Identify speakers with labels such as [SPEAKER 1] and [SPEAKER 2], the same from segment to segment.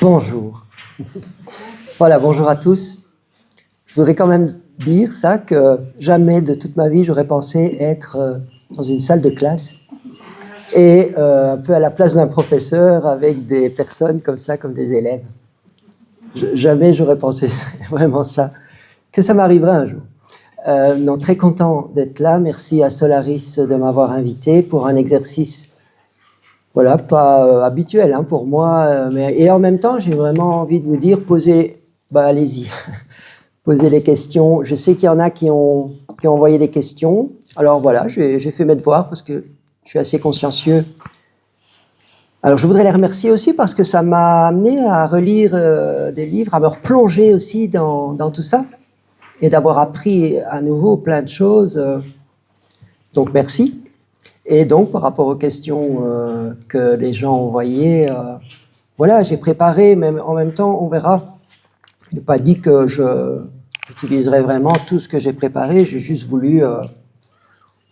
[SPEAKER 1] Bonjour. Voilà, bonjour à tous. Je voudrais quand même dire ça, que jamais de toute ma vie j'aurais pensé être dans une salle de classe et un peu à la place d'un professeur avec des personnes comme ça, comme des élèves. Jamais j'aurais pensé vraiment ça, que ça m'arriverait un jour. Non, très content d'être là. Merci à Solaris de m'avoir invité pour un exercice, voilà, pas habituel pour moi. Et en même temps, j'ai vraiment envie de vous dire, posez, allez-y, posez les questions. Je sais qu'il y en a qui ont envoyé des questions. Alors voilà, j'ai fait mes devoirs parce que je suis assez consciencieux. Alors je voudrais les remercier aussi parce que ça m'a amené à relire des livres, à me replonger aussi dans tout ça et d'avoir appris à nouveau plein de choses. Donc merci. Et donc par rapport aux questions que les gens ont envoyées, voilà, j'ai préparé, mais en même temps, on verra. Je n'ai pas dit que j'utiliserai vraiment tout ce que j'ai préparé, j'ai juste voulu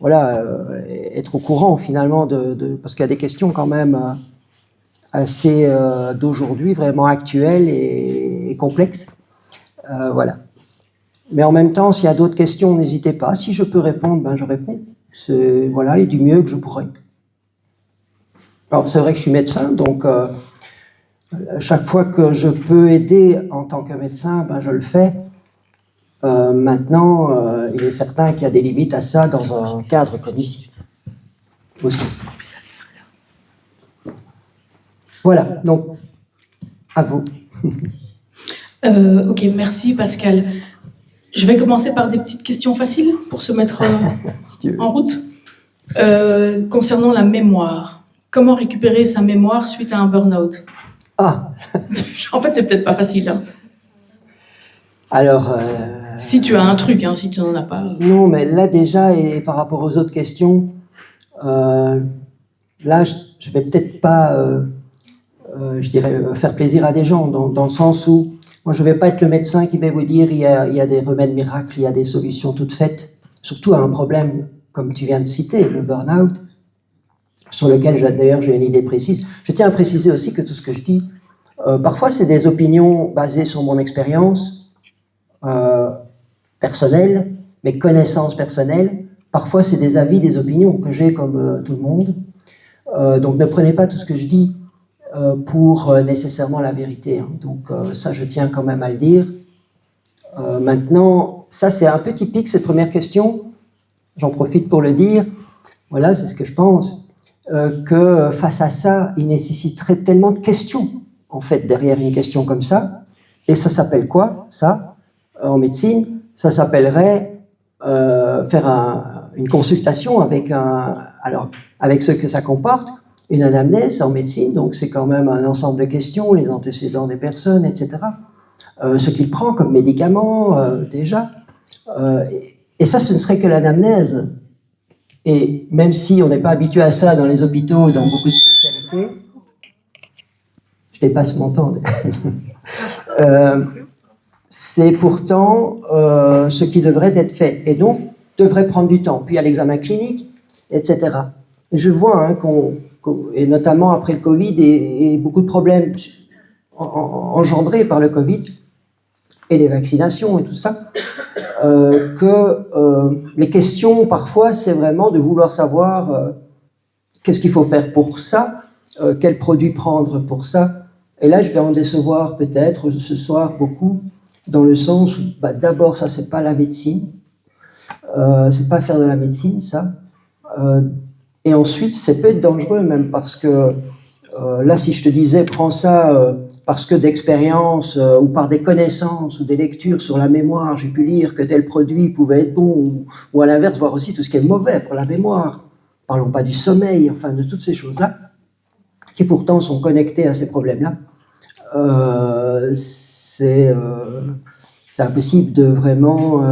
[SPEAKER 1] être au courant finalement parce qu'il y a des questions quand même assez d'aujourd'hui, vraiment actuelles et complexes. Voilà. Mais en même temps, s'il y a d'autres questions, n'hésitez pas. Si je peux répondre, je réponds. Voilà, et du mieux que je pourrai. Alors, c'est vrai que je suis médecin, donc chaque fois que je peux aider en tant que médecin, je le fais. Maintenant, il est certain qu'il y a des limites à ça dans un cadre comme ici. Aussi. Voilà, donc, à vous.
[SPEAKER 2] Ok, merci Pascal. Je vais commencer par des petites questions faciles pour se mettre en route. Concernant la mémoire, comment récupérer sa mémoire suite à un burn-out?
[SPEAKER 1] Ah.
[SPEAKER 2] En fait, c'est peut-être pas facile.
[SPEAKER 1] Alors...
[SPEAKER 2] si tu as un truc, si tu n'en as pas...
[SPEAKER 1] Non, mais là déjà, et par rapport aux autres questions, là, je vais peut-être pas, je dirais, faire plaisir à des gens, dans le sens où, moi, je ne vais pas être le médecin qui va vous dire il y a des remèdes miracles, il y a des solutions toutes faites, surtout à un problème, comme tu viens de citer, le burn-out, sur lequel, d'ailleurs, j'ai une idée précise. Je tiens à préciser aussi que tout ce que je dis, parfois, c'est des opinions basées sur mon expérience personnelle, mes connaissances personnelles. Parfois, c'est des avis, des opinions que j'ai comme tout le monde. Donc, ne prenez pas tout ce que je dis pour nécessairement la vérité. Donc, ça, je tiens quand même à le dire. Maintenant, ça, c'est un peu typique, cette première question. J'en profite pour le dire. Voilà, c'est ce que je pense. Que face à ça, il nécessiterait tellement de questions, en fait, derrière une question comme ça. Et ça s'appelle quoi, ça, en médecine? Ça s'appellerait faire une consultation avec ce que ça comporte, une anamnèse en médecine, donc c'est quand même un ensemble de questions, les antécédents des personnes, etc. Ce qu'il prend comme médicament, déjà. Et ça, ce ne serait que l'anamnèse. Et même si on n'est pas habitué à ça dans les hôpitaux, dans beaucoup de spécialités, je dépasse mon temps. C'est pourtant ce qui devrait être fait, et donc devrait prendre du temps. Puis il y a l'examen clinique, etc. Et je vois et notamment après le Covid et beaucoup de problèmes engendrés par le Covid et les vaccinations et tout ça, que les questions parfois c'est vraiment de vouloir savoir qu'est-ce qu'il faut faire pour ça, quel produit prendre pour ça. Et là je vais en décevoir peut-être ce soir beaucoup, dans le sens où d'abord ça c'est pas la médecine, c'est pas faire de la médecine ça, et ensuite c'est peut être dangereux même parce que là si je te disais prends ça parce que d'expérience ou par des connaissances ou des lectures sur la mémoire j'ai pu lire que tel produit pouvait être bon, ou à l'inverse voir aussi tout ce qui est mauvais pour la mémoire, parlons pas du sommeil, enfin de toutes ces choses là qui pourtant sont connectées à ces problèmes là, c'est impossible de vraiment...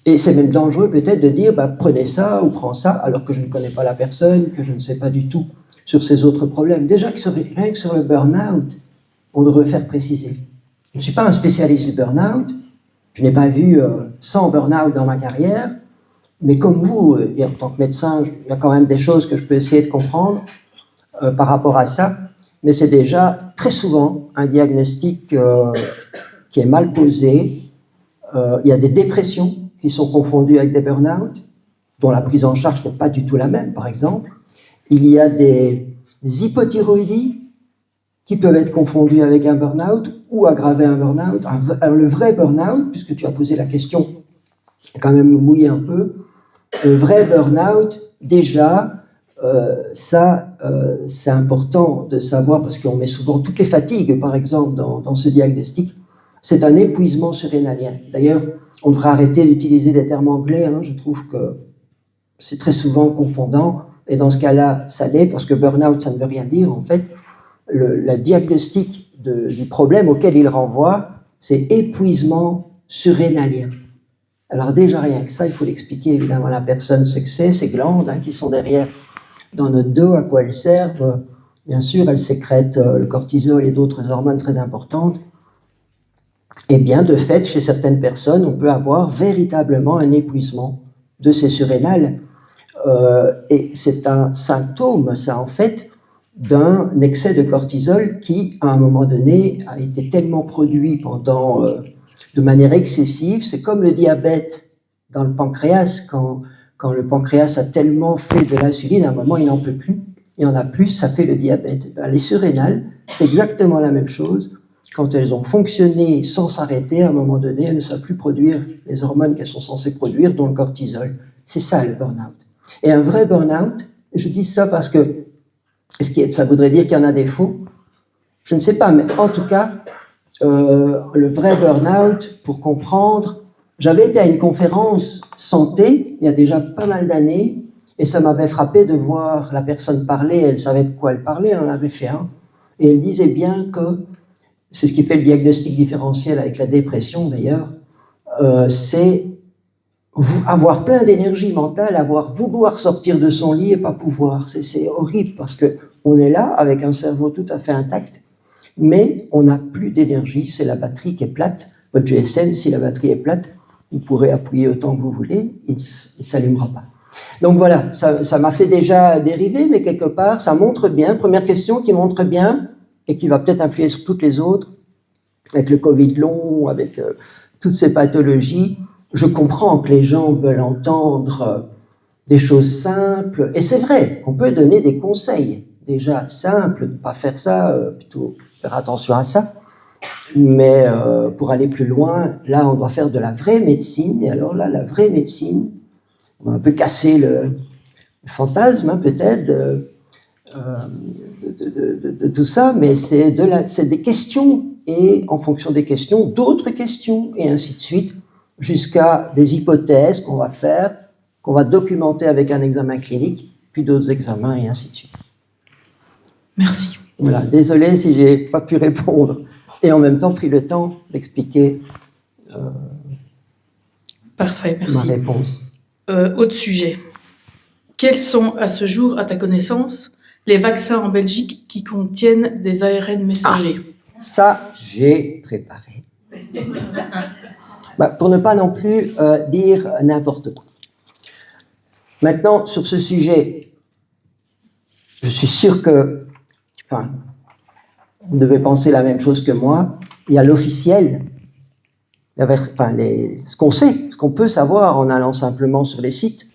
[SPEAKER 1] et c'est même dangereux peut-être de dire prenez ça ou prends ça, alors que je ne connais pas la personne, que je ne sais pas du tout sur ces autres problèmes. Déjà, rien que sur le burn-out, on devrait faire préciser. Je ne suis pas un spécialiste du burn-out, je n'ai pas vu 100 burn-out dans ma carrière, mais comme vous, en tant que médecin, il y a quand même des choses que je peux essayer de comprendre par rapport à ça. mais c'est déjà très souvent un diagnostic qui est mal posé. Il y a des dépressions qui sont confondues avec des burn-out, dont la prise en charge n'est pas du tout la même, par exemple. Il y a des hypothyroïdies qui peuvent être confondues avec un burn-out ou aggraver un burn-out. Le vrai burn-out, puisque tu as posé la question, quand même mouillé un peu, le vrai burn-out, déjà, c'est important de savoir, parce qu'on met souvent toutes les fatigues, par exemple, dans ce diagnostic, c'est un épuisement surrénalien. D'ailleurs, on devrait arrêter d'utiliser des termes anglais, hein, je trouve que c'est très souvent confondant, et dans ce cas-là, ça l'est, parce que burn-out, ça ne veut rien dire, en fait. Le diagnostic du problème auquel il renvoie, c'est épuisement surrénalien. Alors déjà, rien que ça, il faut l'expliquer évidemment à la personne ce que c'est, ces glandes hein, qui sont derrière dans notre dos, à quoi elles servent. Bien sûr, elles sécrètent le cortisol et d'autres hormones très importantes. Et bien, de fait, chez certaines personnes, on peut avoir véritablement un épuisement de ces surrénales. Et c'est un symptôme, ça, en fait, d'un excès de cortisol qui, à un moment donné, a été tellement produit de manière excessive. C'est comme le diabète dans le pancréas. Quand le pancréas a tellement fait de l'insuline, à un moment, il n'en peut plus. Il en a plus, ça fait le diabète. Les surrénales, c'est exactement la même chose. Quand elles ont fonctionné sans s'arrêter, à un moment donné, elles ne savent plus produire les hormones qu'elles sont censées produire, dont le cortisol. C'est ça, le burn-out. Et un vrai burn-out, je dis ça parce que ça voudrait dire qu'il y en a des faux. Je ne sais pas, mais en tout cas, le vrai burn-out, pour comprendre, j'avais été à une conférence santé, il y a déjà pas mal d'années, et ça m'avait frappé de voir la personne parler, elle savait de quoi elle parlait, elle en avait fait un, et elle disait bien que, c'est ce qui fait le diagnostic différentiel avec la dépression d'ailleurs, c'est avoir plein d'énergie mentale, vouloir sortir de son lit et pas pouvoir. C'est horrible parce qu'on est là avec un cerveau tout à fait intact, mais on n'a plus d'énergie, c'est la batterie qui est plate. Votre GSM, si la batterie est plate, vous pourrez appuyer autant que vous voulez, il ne s'allumera pas. Donc voilà, ça m'a fait déjà dériver, mais quelque part, ça montre bien, première question qui montre bien, et qui va peut-être influer sur toutes les autres, avec le Covid long, avec toutes ces pathologies. Je comprends que les gens veulent entendre des choses simples, et c'est vrai qu'on peut donner des conseils déjà simples, ne pas faire ça, plutôt faire attention à ça. Mais pour aller plus loin, là, on doit faire de la vraie médecine, et alors là, la vraie médecine, on va un peu casser le fantasme, hein, peut-être, de tout ça, mais c'est des questions, et en fonction des questions, d'autres questions, et ainsi de suite, jusqu'à des hypothèses qu'on va faire, qu'on va documenter avec un examen clinique, puis d'autres examens, et ainsi de suite.
[SPEAKER 2] Merci.
[SPEAKER 1] Voilà, désolé si je n'ai pas pu répondre, et en même temps pris le temps d'expliquer
[SPEAKER 2] Parfait, merci.
[SPEAKER 1] ma réponse.
[SPEAKER 2] Autre sujet. Quels sont, à ce jour, à ta connaissance, les vaccins en Belgique qui contiennent des ARN messagers?
[SPEAKER 1] Ça, j'ai préparé. Pour ne pas non plus dire n'importe quoi. Maintenant, sur ce sujet, je suis sûr que vous devez penser la même chose que moi. Il y a l'officiel, ce qu'on sait, ce qu'on peut savoir en allant simplement sur les sites,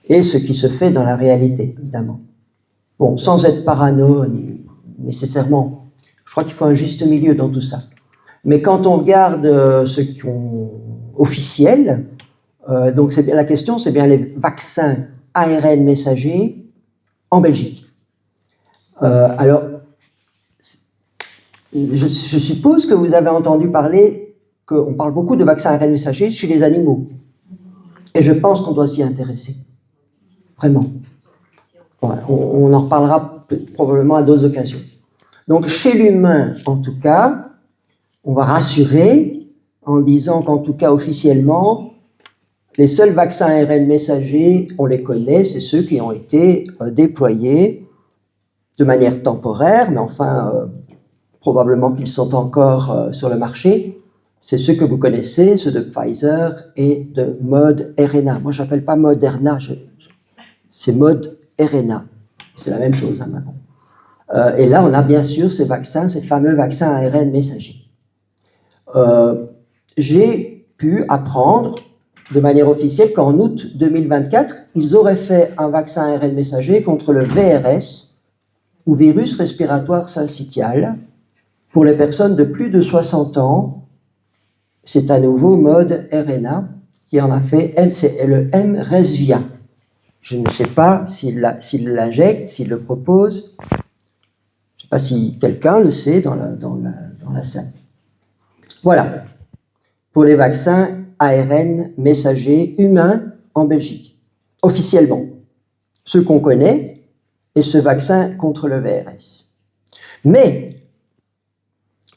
[SPEAKER 1] et ce qui se fait dans la réalité, évidemment. Bon, sans être parano nécessairement, je crois qu'il faut un juste milieu dans tout ça. Mais quand on regarde ce qui est officiel, donc la question, c'est bien les vaccins ARN messagers en Belgique. Alors, je suppose que vous avez entendu parler qu'on parle beaucoup de vaccins ARN messagers chez les animaux. Et je pense qu'on doit s'y intéresser. Vraiment. Ouais, on en reparlera probablement à d'autres occasions. Donc, chez l'humain, en tout cas, on va rassurer en disant qu'en tout cas, officiellement, les seuls vaccins ARN messagers, on les connaît, c'est ceux qui ont été déployés de manière temporaire, mais enfin, probablement qu'ils sont encore sur le marché. C'est ceux que vous connaissez, ceux de Pfizer et de Moderna. Moi, je n'appelle pas Moderna, c'est Moderna. C'est la même chose, hein, maintenant. Et là, on a bien sûr ces vaccins, ces fameux vaccins ARN messagers. J'ai pu apprendre de manière officielle qu'en août 2024, ils auraient fait un vaccin ARN messager contre le VRS, ou virus respiratoire syncytial, pour les personnes de plus de 60 ans. C'est un nouveau mode RNA qui en a fait, c'est le mRESVIA. Je ne sais pas s'il l'injecte, s'il le propose. Je ne sais pas si quelqu'un le sait dans la salle. Voilà, pour les vaccins ARN messagers humains en Belgique, officiellement. Ceux qu'on connaît et ce vaccin contre le VRS. Mais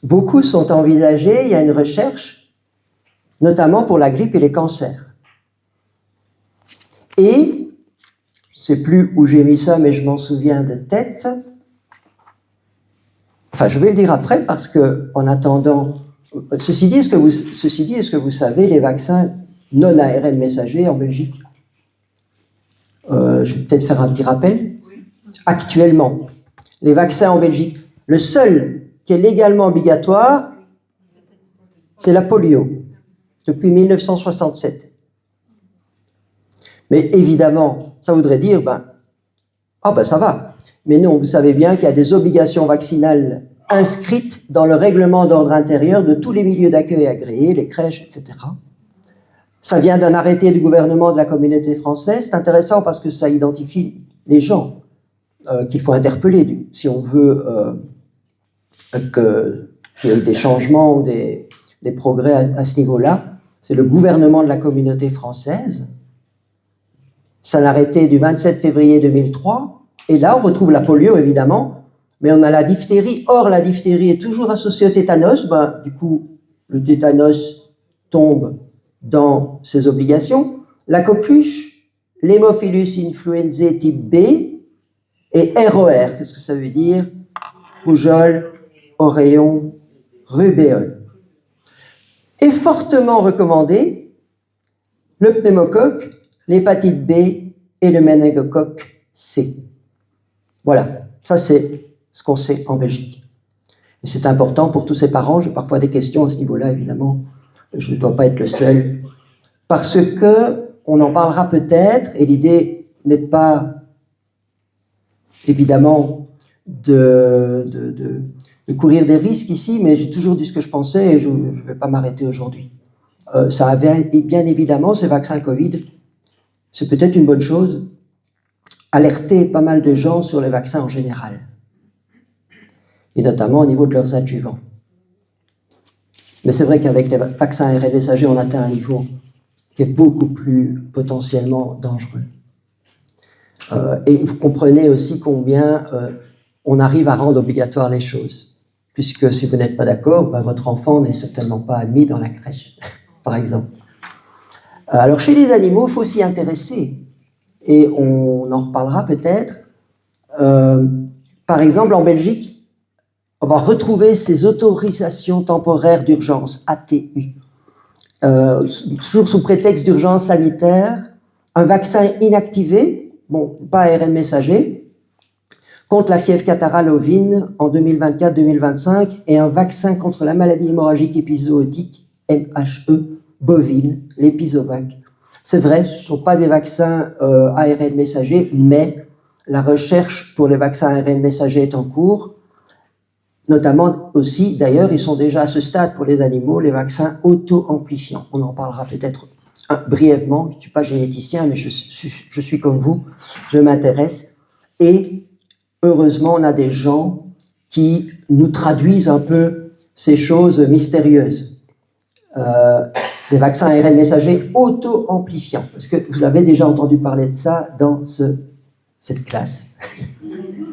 [SPEAKER 1] beaucoup sont envisagés, il y a une recherche, notamment pour la grippe et les cancers. Et, je ne sais plus où j'ai mis ça, mais je m'en souviens de tête. Enfin, je vais le dire après parce que, en attendant, ceci dit, est-ce que vous savez les vaccins non ARN messagers en Belgique? Je vais peut-être faire un petit rappel. Actuellement, les vaccins en Belgique, le seul qui est légalement obligatoire, c'est la polio, depuis 1967. Mais évidemment, ça voudrait dire, ça va. Mais non, vous savez bien qu'il y a des obligations vaccinales inscrites dans le règlement d'ordre intérieur de tous les milieux d'accueil agréés, les crèches, etc. Ça vient d'un arrêté du gouvernement de la communauté française. C'est intéressant parce que ça identifie les gens qu'il faut interpeller si on veut qu'il y ait des changements ou des progrès à ce niveau-là. C'est le gouvernement de la communauté française. C'est un arrêté du 27 février 2003. Et là, on retrouve la polio, évidemment, mais on a la diphtérie. Or, la diphtérie est toujours associée au tétanos. Du coup, le tétanos tombe dans ses obligations. La coqueluche, l'hémophilus influenzae type B et ROR. Qu'est-ce que ça veut dire? Rougeole, oreillon, rubéole. Et fortement recommandé, le pneumocoque, l'hépatite B et le méningocoque C. Voilà, ça c'est ce qu'on sait en Belgique. Et c'est important pour tous ces parents. J'ai parfois des questions à ce niveau-là, évidemment. Je ne dois pas être le seul. Parce que on en parlera peut-être, et l'idée n'est pas, évidemment, de courir des risques ici, mais j'ai toujours dit ce que je pensais et je ne vais pas m'arrêter aujourd'hui. Ça avait, bien évidemment, ces vaccins Covid, c'est peut-être une bonne chose, alerter pas mal de gens sur les vaccins en général, et notamment au niveau de leurs adjuvants. Mais c'est vrai qu'avec les vaccins ARN messagers, on atteint un niveau qui est beaucoup plus potentiellement dangereux. Et vous comprenez aussi combien on arrive à rendre obligatoires les choses, puisque si vous n'êtes pas d'accord, votre enfant n'est certainement pas admis dans la crèche, par exemple. Alors chez les animaux, il faut s'y intéresser, et on en reparlera peut-être. Par exemple, en Belgique, on va retrouver ces autorisations temporaires d'urgence, ATU, toujours sous prétexte d'urgence sanitaire, un vaccin inactivé, pas ARN messager, contre la fièvre catarrhale ovine en 2024-2025 et un vaccin contre la maladie hémorragique épizootique, MHE, bovine, l'Episovac. C'est vrai, ce ne sont pas des vaccins ARN messagers, mais la recherche pour les vaccins ARN messagers est en cours. Notamment aussi, d'ailleurs, ils sont déjà à ce stade pour les animaux, les vaccins auto-amplifiants. On en parlera peut-être brièvement. Je ne suis pas généticien, mais je suis comme vous, je m'intéresse. Et heureusement, on a des gens qui nous traduisent un peu ces choses mystérieuses. Des vaccins ARN messagers auto-amplifiants. Parce que vous avez déjà entendu parler de ça dans cette classe.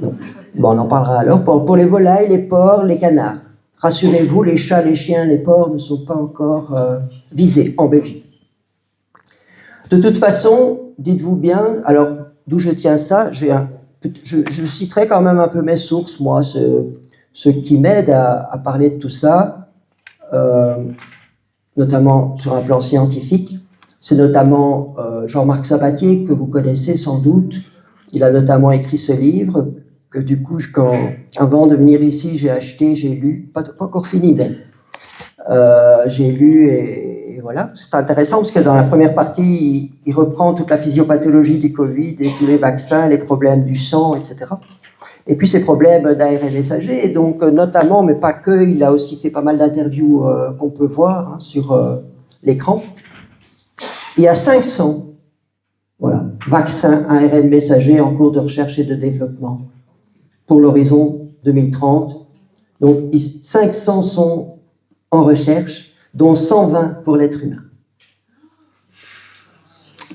[SPEAKER 1] Donc, on en parlera alors. Pour les volailles, les porcs, les canards. Rassurez-vous, les chats, les chiens, les porcs ne sont pas encore visés en Belgique. De toute façon, dites-vous bien, alors d'où je tiens ça, je citerai quand même un peu mes sources, moi, ce qui m'aide à parler de tout ça, notamment sur un plan scientifique. C'est notamment Jean-Marc Sabatier, que vous connaissez sans doute. Il a notamment écrit ce livre que du coup, avant de venir ici, j'ai acheté, j'ai lu, pas encore fini même. J'ai lu et voilà. C'est intéressant parce que dans la première partie, il reprend toute la physiopathologie du Covid et tous les vaccins, les problèmes du sang, etc. Et puis ces problèmes d'ARN messager, et donc notamment, mais pas que, il a aussi fait pas mal d'interviews qu'on peut voir sur l'écran. Il y a 500 vaccins ARN messager en cours de recherche et de développement pour l'horizon 2030. Donc 500 sont en recherche, dont 120 pour l'être humain.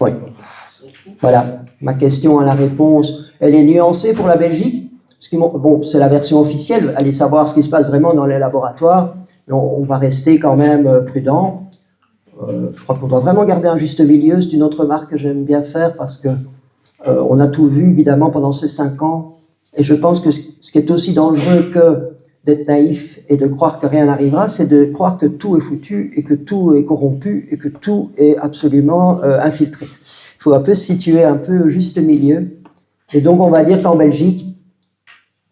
[SPEAKER 1] Oui. Voilà, ma question à la réponse, elle est nuancée pour la Belgique. Bon, c'est la version officielle, allez savoir ce qui se passe vraiment dans les laboratoires. On va rester quand même prudent. Je crois qu'on doit vraiment garder un juste milieu. C'est une autre remarque que j'aime bien faire parce que on a tout vu, évidemment, pendant ces 5 ans. Et je pense que ce qui est aussi dangereux que d'être naïf et de croire que rien n'arrivera, c'est de croire que tout est foutu et que tout est corrompu et que tout est absolument infiltré. Il faut un peu se situer un peu au juste milieu. Et donc, on va dire qu'en Belgique,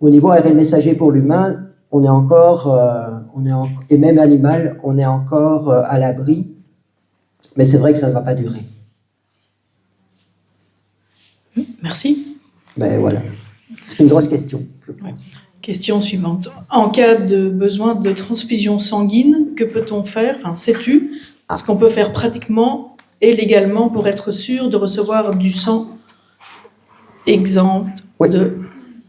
[SPEAKER 1] au niveau ARN messager pour l'humain, on est encore, et même animal, on est encore à l'abri. Mais c'est vrai que ça ne va pas durer.
[SPEAKER 2] Merci.
[SPEAKER 1] Ben voilà. C'est une grosse question, je pense.
[SPEAKER 2] Question suivante. En cas de besoin de transfusion sanguine, que peut-on faire? Enfin, sais-tu ce qu'on peut faire pratiquement et légalement pour être sûr de recevoir du sang exempt de...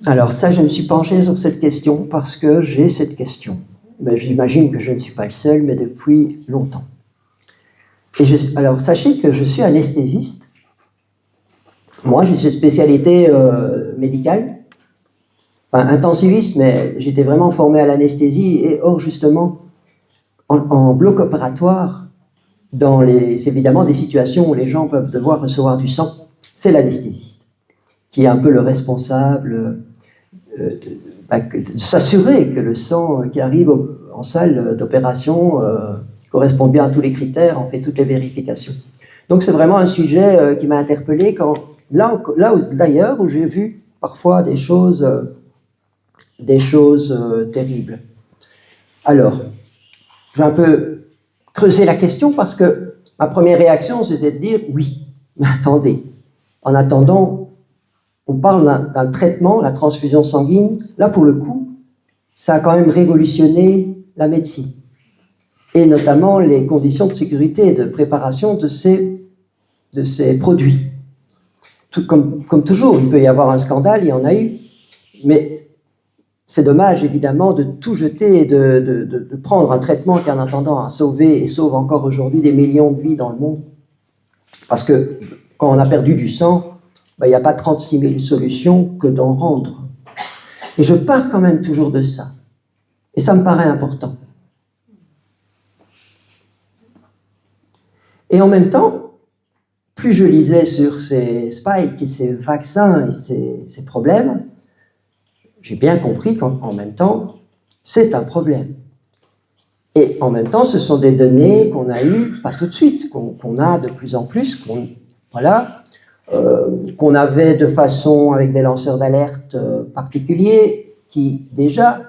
[SPEAKER 1] Alors ça, je me suis penché sur cette question parce que j'ai cette question. Ben, j'imagine que je ne suis pas le seul, mais depuis longtemps. Alors sachez que je suis anesthésiste. Moi, j'ai cette spécialité médicale. Enfin, intensiviste, mais j'étais vraiment formé à l'anesthésie. Et or, justement, en bloc opératoire, c'est évidemment des situations où les gens peuvent devoir recevoir du sang. C'est l'anesthésiste qui est un peu le responsable de s'assurer que le sang qui arrive en salle d'opération correspond bien à tous les critères, on fait toutes les vérifications. Donc c'est vraiment un sujet qui m'a interpellé d'ailleurs où j'ai vu parfois des choses terribles. Alors, je vais un peu creuser la question parce que ma première réaction c'était de dire oui, mais attendez, en attendant, on parle d'un traitement, la transfusion sanguine. Là, pour le coup, ça a quand même révolutionné la médecine. Et notamment les conditions de sécurité et de préparation de ces produits. Comme toujours, il peut y avoir un scandale, il y en a eu. Mais c'est dommage, évidemment, de tout jeter et de prendre un traitement qui, en attendant, a sauvé et sauve encore aujourd'hui des millions de vies dans le monde. Parce que quand on a perdu du sang, il n'y a pas 36 000 solutions que d'en rendre. Et je pars quand même toujours de ça. Et ça me paraît important. Et en même temps, plus je lisais sur ces spikes et ces vaccins et ces problèmes, j'ai bien compris qu'en même temps, c'est un problème. Et en même temps, ce sont des données qu'on a eues, pas tout de suite, qu'on a de plus en plus, qu'on avait de façon avec des lanceurs d'alerte particuliers qui déjà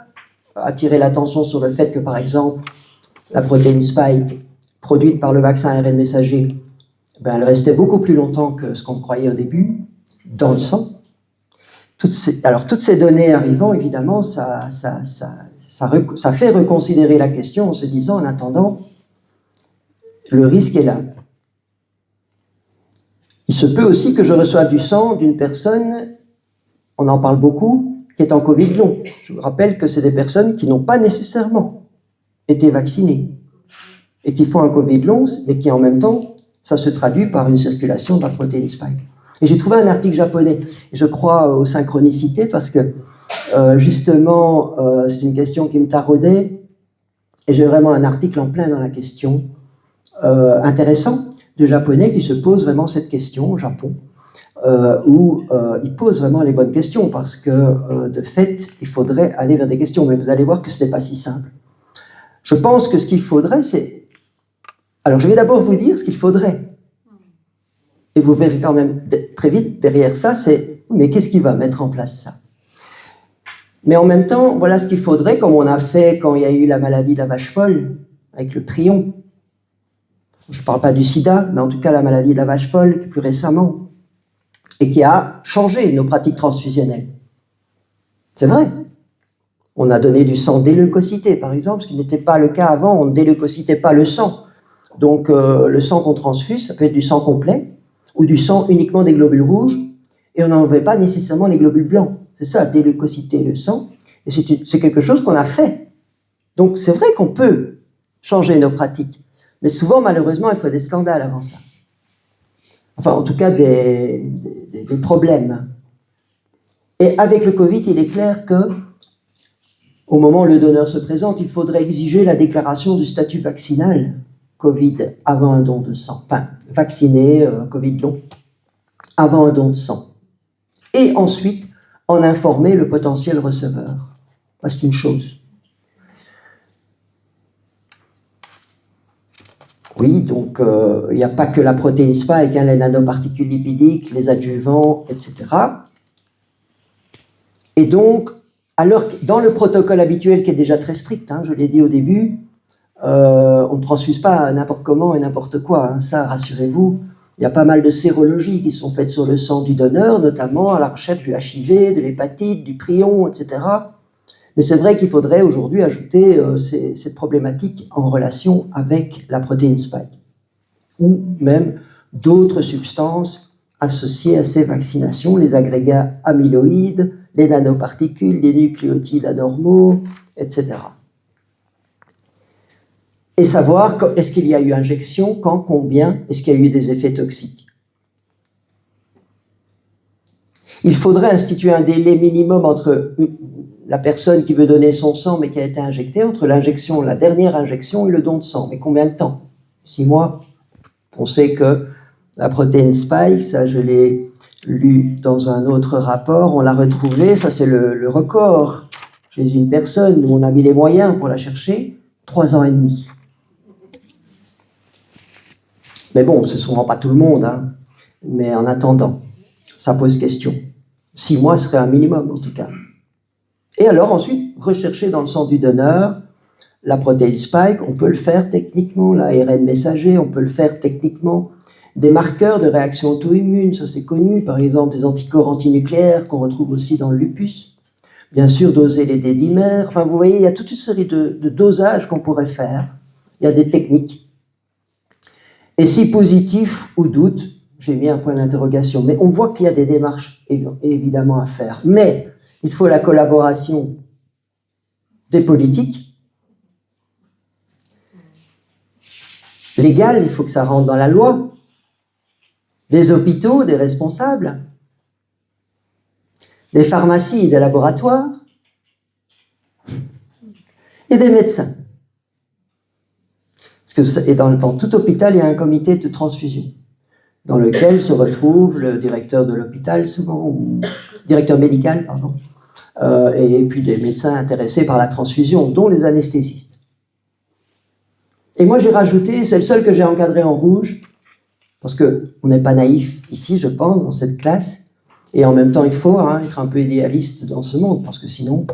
[SPEAKER 1] attiraient l'attention sur le fait que, par exemple, la protéine spike produite par le vaccin ARN messager, elle restait beaucoup plus longtemps que ce qu'on croyait au début dans le sang. Toutes ces données arrivant, évidemment, ça fait reconsidérer la question en se disant, en attendant, le risque est là. Il se peut aussi que je reçoive du sang d'une personne, on en parle beaucoup, qui est en Covid long. Je vous rappelle que c'est des personnes qui n'ont pas nécessairement été vaccinées et qui font un Covid long, mais qui en même temps, ça se traduit par une circulation de la protéine spike. Et j'ai trouvé un article japonais, et je crois aux synchronicités, parce que justement, c'est une question qui me taraudait, et j'ai vraiment un article en plein dans la question, intéressant, de Japonais qui se posent vraiment cette question au Japon, où ils posent vraiment les bonnes questions, parce que de fait, il faudrait aller vers des questions, mais vous allez voir que ce n'est pas si simple. Je pense que ce qu'il faudrait, c'est... Alors, je vais d'abord vous dire ce qu'il faudrait. Et vous verrez quand même très vite, derrière ça, c'est... Mais qu'est-ce qui va mettre en place ça? Mais en même temps, voilà ce qu'il faudrait, comme on a fait quand il y a eu la maladie de la vache folle, avec le prion. Je ne parle pas du sida, mais en tout cas la maladie de la vache folle, plus récemment, et qui a changé nos pratiques transfusionnelles. C'est vrai. On a donné du sang déleucocyté, par exemple, ce qui n'était pas le cas avant, on ne déleucocitait pas le sang. Donc le sang qu'on transfuse, ça peut être du sang complet, ou du sang uniquement des globules rouges, et on n'enlevait pas nécessairement les globules blancs. C'est ça, déleucociter le sang, et c'est quelque chose qu'on a fait. Donc c'est vrai qu'on peut changer nos pratiques, mais souvent, malheureusement, il faut des scandales avant ça. Enfin, en tout cas, des problèmes. Et avec le Covid, il est clair que, au moment où le donneur se présente, il faudrait exiger la déclaration du statut vaccinal Covid avant un don de sang. Enfin, vacciné, Covid long, avant un don de sang. Et ensuite, en informer le potentiel receveur. C'est une chose. Oui, donc il n'y a pas que la protéine spike, les nanoparticules lipidiques, les adjuvants, etc. Et donc, alors que dans le protocole habituel qui est déjà très strict, je l'ai dit au début, on ne transfuse pas n'importe comment et n'importe quoi. Ça, rassurez-vous, il y a pas mal de sérologies qui sont faites sur le sang du donneur, notamment à la recherche du HIV, de l'hépatite, du prion, etc. Mais c'est vrai qu'il faudrait aujourd'hui ajouter cette problématique en relation avec la protéine spike, ou même d'autres substances associées à ces vaccinations, les agrégats amyloïdes, les nanoparticules, les nucléotides anormaux, etc. Et savoir est-ce qu'il y a eu injection, quand, combien, est-ce qu'il y a eu des effets toxiques. Il faudrait instituer un délai minimum entre la personne qui veut donner son sang mais qui a été injectée, entre l'injection, la dernière injection et le don de sang. Mais combien de temps? 6 mois. On sait que la protéine spike, ça je l'ai lu dans un autre rapport, on l'a retrouvé, ça c'est le record chez une personne où on a mis les moyens pour la chercher, 3 ans et demi. Mais bon, ce ne sont pas tout le monde, mais en attendant, ça pose question. 6 mois serait un minimum en tout cas. Et alors ensuite, rechercher dans le sang du donneur la protéine spike, on peut le faire techniquement, l'ARN messager, on peut le faire techniquement. Des marqueurs de réaction auto-immune, ça c'est connu, par exemple des anticorps antinucléaires qu'on retrouve aussi dans le lupus. Bien sûr, doser les D-dimères. Enfin, vous voyez, il y a toute une série de dosages qu'on pourrait faire. Il y a des techniques. Et si positif ou doute, j'ai mis un point d'interrogation. Mais on voit qu'il y a des démarches évidemment à faire. Mais il faut la collaboration des politiques. Légale, il faut que ça rentre dans la loi. Des hôpitaux, des responsables. Des pharmacies, des laboratoires. Et des médecins. Et dans tout hôpital, il y a un comité de transfusion dans lequel se retrouve le directeur de l'hôpital, souvent, ou directeur médical, pardon, et puis des médecins intéressés par la transfusion, dont les anesthésistes. Et moi, j'ai rajouté, c'est le seul que j'ai encadré en rouge, parce qu'on n'est pas naïf ici, je pense, dans cette classe, et en même temps, il faut être un peu idéaliste dans ce monde, parce que sinon...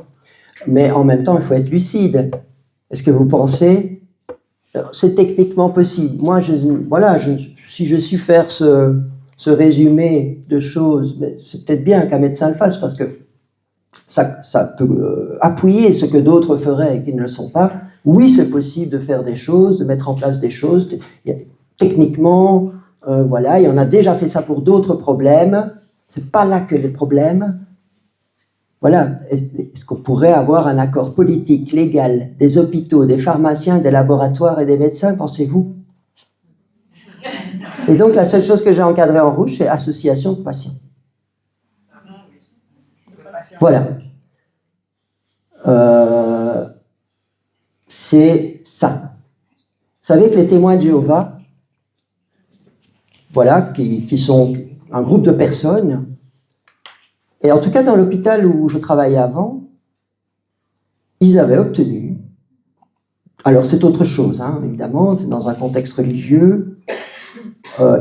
[SPEAKER 1] Mais en même temps, il faut être lucide. Est-ce que vous pensez... C'est techniquement possible. Moi, si je su faire ce résumé de choses, c'est peut-être bien qu'un médecin le fasse, parce que ça peut appuyer ce que d'autres feraient et qui ne le sont pas. Oui, c'est possible de faire des choses, de mettre en place des choses. Techniquement, voilà, et on a déjà fait ça pour d'autres problèmes. C'est pas là que les problèmes. Voilà, est-ce qu'on pourrait avoir un accord politique, légal, des hôpitaux, des pharmaciens, des laboratoires et des médecins, pensez-vous? Et donc, la seule chose que j'ai encadrée en rouge, c'est association de patients. Voilà. C'est ça. Vous savez que les témoins de Jéhovah, voilà, qui sont un groupe de personnes, et en tout cas, dans l'hôpital où je travaillais avant, ils avaient obtenu, alors c'est autre chose, évidemment, c'est dans un contexte religieux,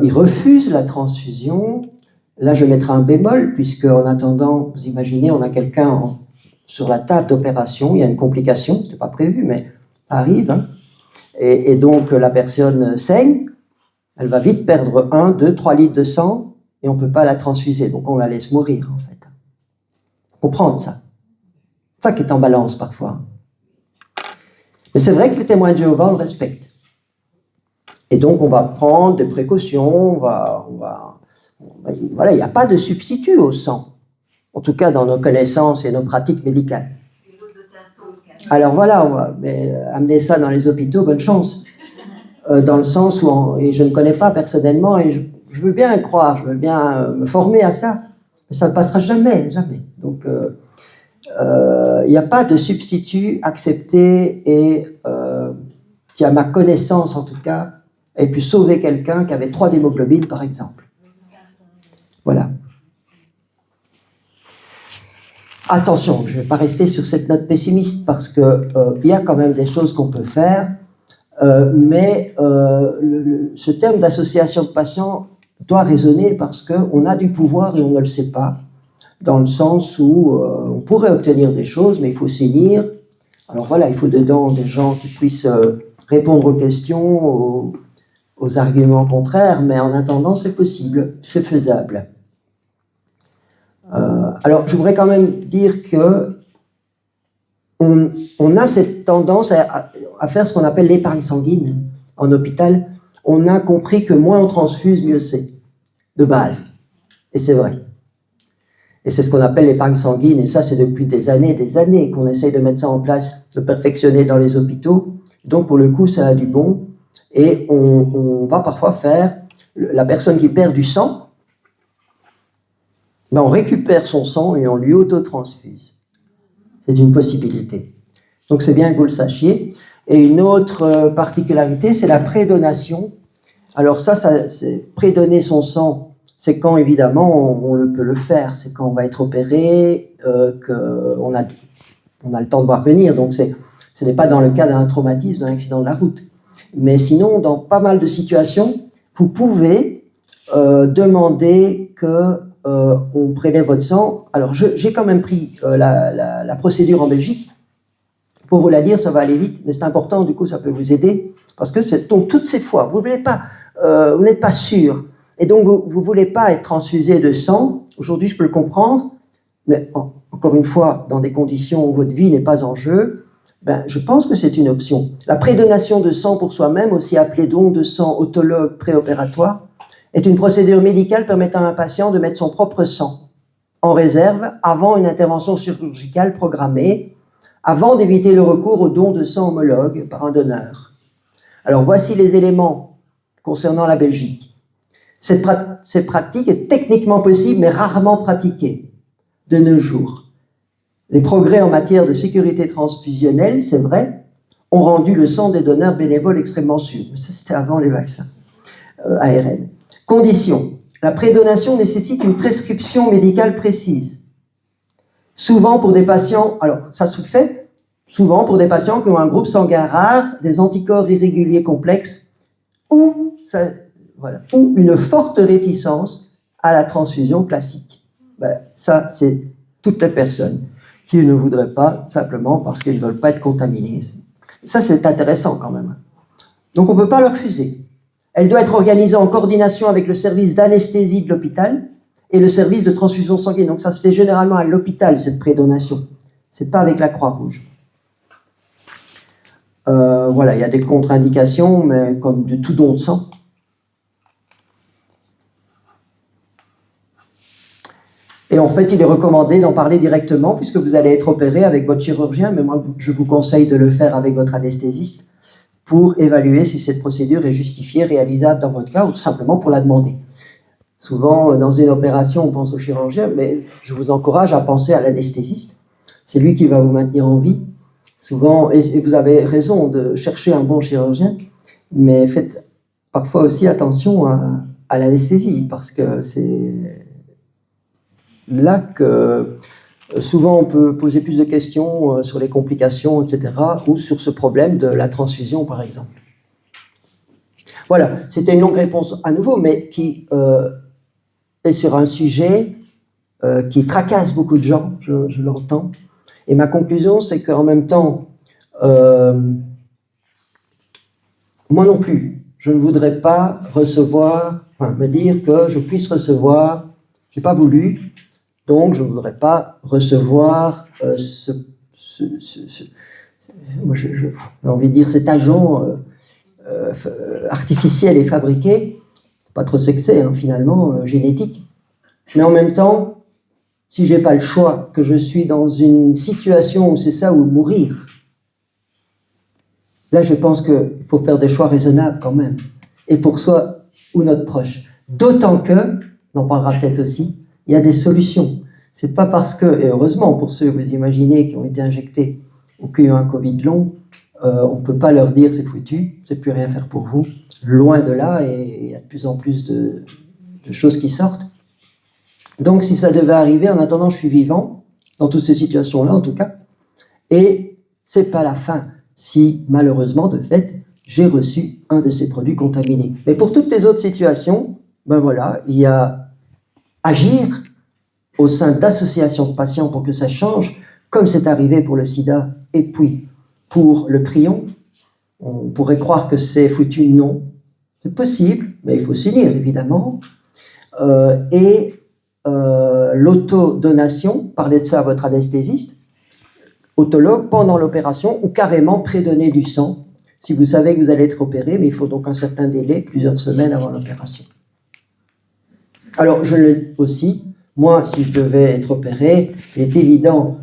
[SPEAKER 1] ils refusent la transfusion. Là, je mettrai un bémol, puisque en attendant, vous imaginez, on a quelqu'un sur la table d'opération, il y a une complication, ce n'était pas prévu, mais ça arrive, hein. Et donc la personne saigne, elle va vite perdre 1, 2, 3 litres de sang, et on ne peut pas la transfuser, donc on la laisse mourir, en fait. Comprendre ça. C'est ça qui est en balance, parfois. Mais c'est vrai que les témoins de Jéhovah, on le respecte. Et donc, on va prendre des précautions, voilà, il n'y a pas de substitut au sang. En tout cas, dans nos connaissances et nos pratiques médicales. Alors voilà, mais amener ça dans les hôpitaux, bonne chance. Dans le sens où, et je ne connais pas personnellement, et je veux bien croire, je veux bien me former à ça, mais ça ne passera jamais, jamais. Donc, il n'y a pas de substitut accepté et qui, à ma connaissance en tout cas, ait pu sauver quelqu'un qui avait 3 d'hémoglobine, par exemple. Voilà. Attention, je ne vais pas rester sur cette note pessimiste parce que il y a quand même des choses qu'on peut faire, mais ce terme d'association de patients doit résonner parce qu'on a du pouvoir et on ne le sait pas, dans le sens où on pourrait obtenir des choses, mais il faut s'y lire. Alors voilà, il faut dedans des gens qui puissent répondre aux questions, aux arguments contraires, mais en attendant, c'est possible, c'est faisable. Alors, je voudrais quand même dire que on a cette tendance à faire ce qu'on appelle l'épargne sanguine en hôpital. On a compris que moins on transfuse, mieux c'est, de base. Et c'est vrai. Et c'est ce qu'on appelle l'épargne sanguine, et ça, c'est depuis des années qu'on essaye de mettre ça en place, de perfectionner dans les hôpitaux. Donc, pour le coup, ça a du bon. Et on va parfois faire, la personne qui perd du sang, ben on récupère son sang et on lui auto-transfuse. C'est une possibilité. Donc, c'est bien que vous le sachiez. Et une autre particularité, c'est la prédonation. Alors ça c'est prédonner son sang, c'est quand, évidemment, on peut le faire. C'est quand on va être opéré, qu'on a le temps de voir venir. Donc, ce n'est pas dans le cas d'un traumatisme, d'un accident de la route. Mais sinon, dans pas mal de situations, vous pouvez demander qu'on prélève votre sang. Alors, j'ai quand même pris la procédure en Belgique. Pour vous la dire, ça va aller vite, mais c'est important, du coup, ça peut vous aider. Parce que donc, toutes ces fois, vous n'êtes pas sûr. Et donc, vous ne voulez pas être transfusé de sang. Aujourd'hui, je peux le comprendre. Mais encore une fois, dans des conditions où votre vie n'est pas en jeu, ben, je pense que c'est une option. La prédonation de sang pour soi-même, aussi appelée don de sang autologue préopératoire, est une procédure médicale permettant à un patient de mettre son propre sang en réserve avant une intervention chirurgicale programmée, avant d'éviter le recours au don de sang homologue par un donneur. Alors voici les éléments concernant la Belgique. Cette pratique est techniquement possible, mais rarement pratiquée de nos jours. Les progrès en matière de sécurité transfusionnelle, c'est vrai, ont rendu le sang des donneurs bénévoles extrêmement sûr. Ça, c'était avant les vaccins ARN. Condition. La prédonation nécessite une prescription médicale précise. Souvent pour des patients, alors ça se fait souvent pour des patients qui ont un groupe sanguin rare, des anticorps irréguliers complexes, ou une forte réticence à la transfusion classique. Ben, ça, c'est toutes les personnes qui ne voudraient pas, simplement parce qu'ils ne veulent pas être contaminés. Ça, c'est intéressant quand même. Donc, on ne peut pas le refuser. Elle doit être organisée en coordination avec le service d'anesthésie de l'hôpital et le service de transfusion sanguine. Donc, ça se fait généralement à l'hôpital, cette prédonation. Ce n'est pas avec la Croix-Rouge. Voilà, il y a des contre-indications, mais comme de tout don de sang. Et en fait, il est recommandé d'en parler directement, puisque vous allez être opéré avec votre chirurgien, mais moi, je vous conseille de le faire avec votre anesthésiste pour évaluer si cette procédure est justifiée, réalisable dans votre cas, ou tout simplement pour la demander. Souvent, dans une opération, on pense au chirurgien, mais je vous encourage à penser à l'anesthésiste. C'est lui qui va vous maintenir en vie. Souvent, et vous avez raison de chercher un bon chirurgien, mais faites parfois aussi attention à l'anesthésie, parce que c'est là que souvent on peut poser plus de questions sur les complications, etc., ou sur ce problème de la transfusion, par exemple. Voilà, c'était une longue réponse à nouveau, mais qui est sur un sujet qui tracasse beaucoup de gens, je l'entends, Et ma conclusion, c'est qu'en même temps, moi non plus, je ne voudrais pas recevoir, me dire que je puisse recevoir, je n'ai pas voulu, donc je ne voudrais pas recevoir moi j'ai envie de dire cet agent artificiel et fabriqué, pas trop sexy finalement, génétique. Mais en même temps, si j'ai pas le choix, que je suis dans une situation où c'est ça ou mourir, là je pense qu'il faut faire des choix raisonnables quand même, et pour soi ou notre proche. D'autant que, on en parlera peut-être aussi, il y a des solutions. C'est pas parce que, et heureusement pour ceux, vous imaginez, qui ont été injectés ou qui ont un Covid long, on ne peut pas leur dire c'est foutu, c'est plus rien faire pour vous. Loin de là, et il y a de plus en plus de choses qui sortent. Donc si ça devait arriver, en attendant je suis vivant, dans toutes ces situations-là en tout cas, et c'est pas la fin si malheureusement de fait j'ai reçu un de ces produits contaminés. Mais pour toutes les autres situations, ben voilà, il y a agir au sein d'associations de patients pour que ça change, comme c'est arrivé pour le sida et puis pour le prion. On pourrait croire que c'est foutu, non. C'est possible, mais il faut s'unir évidemment. L'autodonation, parlez de ça à votre anesthésiste, autologue pendant l'opération ou carrément prédonner du sang si vous savez que vous allez être opéré, mais il faut donc un certain délai, plusieurs semaines avant l'opération. Alors, je le aussi, moi, si je devais être opéré, il est évident,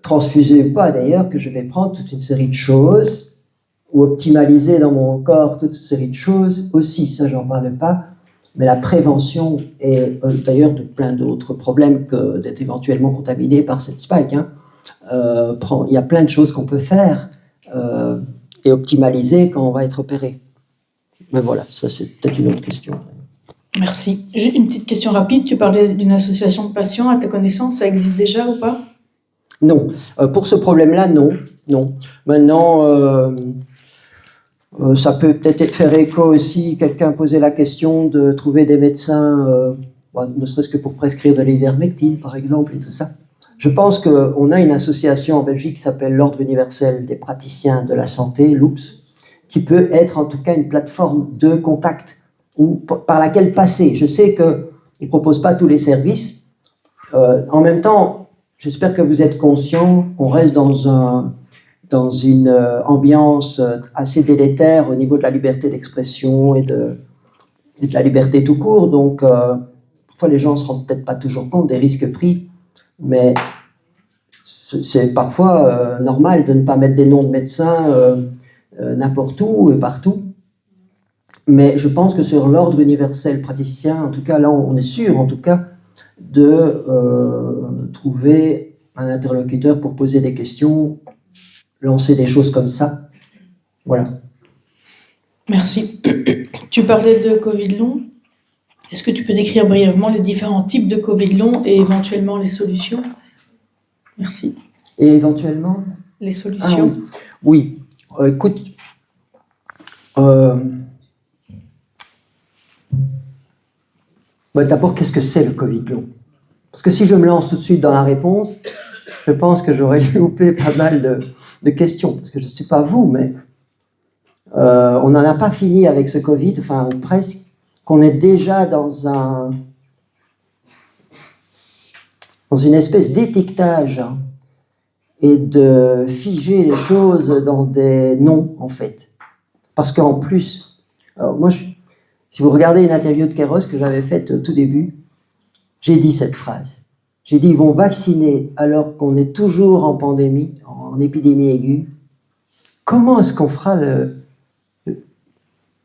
[SPEAKER 1] transfusé ou pas d'ailleurs, que je vais prendre toute une série de choses ou optimaliser dans mon corps toute une série de choses aussi, ça j'en parle pas, mais la prévention et d'ailleurs de plein d'autres problèmes que d'être éventuellement contaminé par cette spike, il y a plein de choses qu'on peut faire et optimaliser quand on va être opéré. Mais voilà, ça c'est peut-être une autre question.
[SPEAKER 2] Merci. J'ai une petite question rapide. Tu parlais d'une association de patients. À ta connaissance, ça existe déjà ou pas?
[SPEAKER 1] Non. Pour ce problème-là, non. Non. Maintenant, ça peut peut-être faire écho aussi. Quelqu'un posait la question de trouver des médecins, ne serait-ce que pour prescrire de l'ivermectine, par exemple, et tout ça. Je pense qu'on a une association en Belgique qui s'appelle l'Ordre universel des praticiens de la santé, l'OUPS, qui peut être en tout cas une plateforme de contact ou par laquelle passer. Je sais qu'ils ne proposent pas tous les services. En même temps, j'espère que vous êtes conscients qu'on reste dans une ambiance assez délétère au niveau de la liberté d'expression et de la liberté tout court. Donc, parfois, les gens ne se rendent peut-être pas toujours compte des risques pris, mais c'est parfois normal de ne pas mettre des noms de médecins n'importe où et partout. Mais je pense que sur l'ordre universel praticien, en tout cas, là, on est sûr, en tout cas, de trouver un interlocuteur pour poser des questions, lancer des choses comme ça. Voilà.
[SPEAKER 2] Merci. Tu parlais de Covid long. Est-ce que tu peux décrire brièvement les différents types de Covid long et éventuellement les solutions? Merci.
[SPEAKER 1] Et éventuellement
[SPEAKER 2] les solutions?
[SPEAKER 1] Oui. Écoute, d'abord, qu'est-ce que c'est le Covid long? Parce que si je me lance tout de suite dans la réponse, je pense que j'aurais loupé pas mal de questions. Parce que je ne sais pas vous, mais on n'en a pas fini avec ce Covid, enfin presque, qu'on est déjà dans une espèce d'étiquetage et de figer les choses dans des noms, en fait. Parce qu'en plus, moi, si vous regardez une interview de Kéros que j'avais faite au tout début, j'ai dit cette phrase. J'ai dit, ils vont vacciner alors qu'on est toujours en pandémie, en épidémie aiguë. Comment est-ce qu'on fera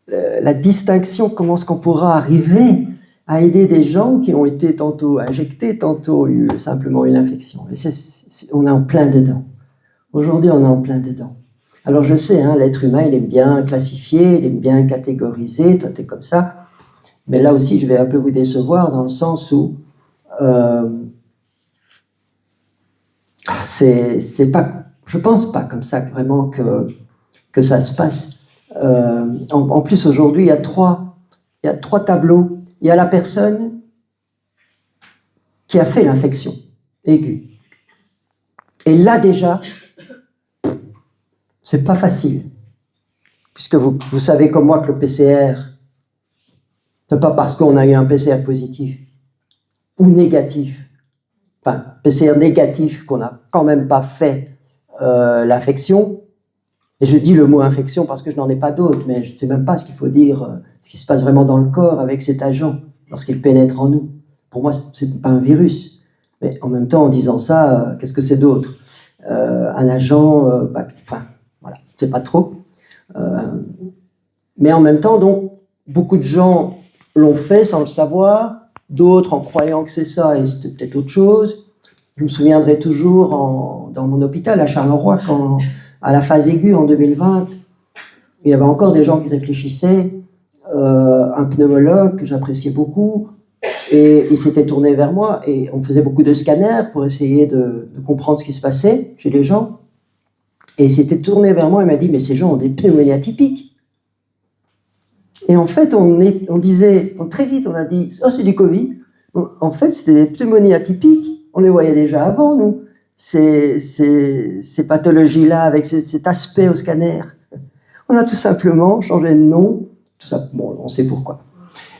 [SPEAKER 1] la distinction? Comment est-ce qu'on pourra arriver à aider des gens qui ont été tantôt injectés, tantôt eu simplement une infection? Et on est en plein dedans. Aujourd'hui, on est en plein dedans. Alors je sais, l'être humain, il est bien classifié, il est bien catégorisé, toi t'es comme ça. Mais là aussi, je vais un peu vous décevoir dans le sens où c'est pas, je pense pas comme ça vraiment que ça se passe. En plus, aujourd'hui, il y a trois tableaux. Il y a la personne qui a fait l'infection aiguë. Et là déjà, c'est pas facile. Puisque vous savez comme moi que le PCR, c'est pas parce qu'on a eu un PCR positif ou négatif, enfin PCR négatif qu'on n'a quand même pas fait l'infection. Et je dis le mot infection parce que je n'en ai pas d'autre, mais je ne sais même pas ce qu'il faut dire, ce qui se passe vraiment dans le corps avec cet agent lorsqu'il pénètre en nous. Pour moi, ce n'est pas un virus. Mais en même temps, en disant ça, qu'est-ce que c'est d'autre? Un agent, enfin, voilà, je ne sais pas trop. Mais en même temps, donc, beaucoup de gens l'ont fait sans le savoir, d'autres en croyant que c'est ça et c'était peut-être autre chose. Je me souviendrai toujours dans mon hôpital à Charleroi, quand, à la phase aiguë en 2020, il y avait encore des gens qui réfléchissaient, un pneumologue que j'appréciais beaucoup, et il s'était tourné vers moi, et on faisait beaucoup de scanners pour essayer de comprendre ce qui se passait chez les gens. Et il s'était tourné vers moi et m'a dit « Mais ces gens ont des pneumonies atypiques ». Et en fait, on disait, très vite, on a dit « Oh, c'est du Covid ». En fait, c'était des pneumonies atypiques. On les voyait déjà avant, nous. Ces pathologies-là, avec cet aspect au scanner. On a tout simplement changé de nom. Tout ça, bon, on sait pourquoi.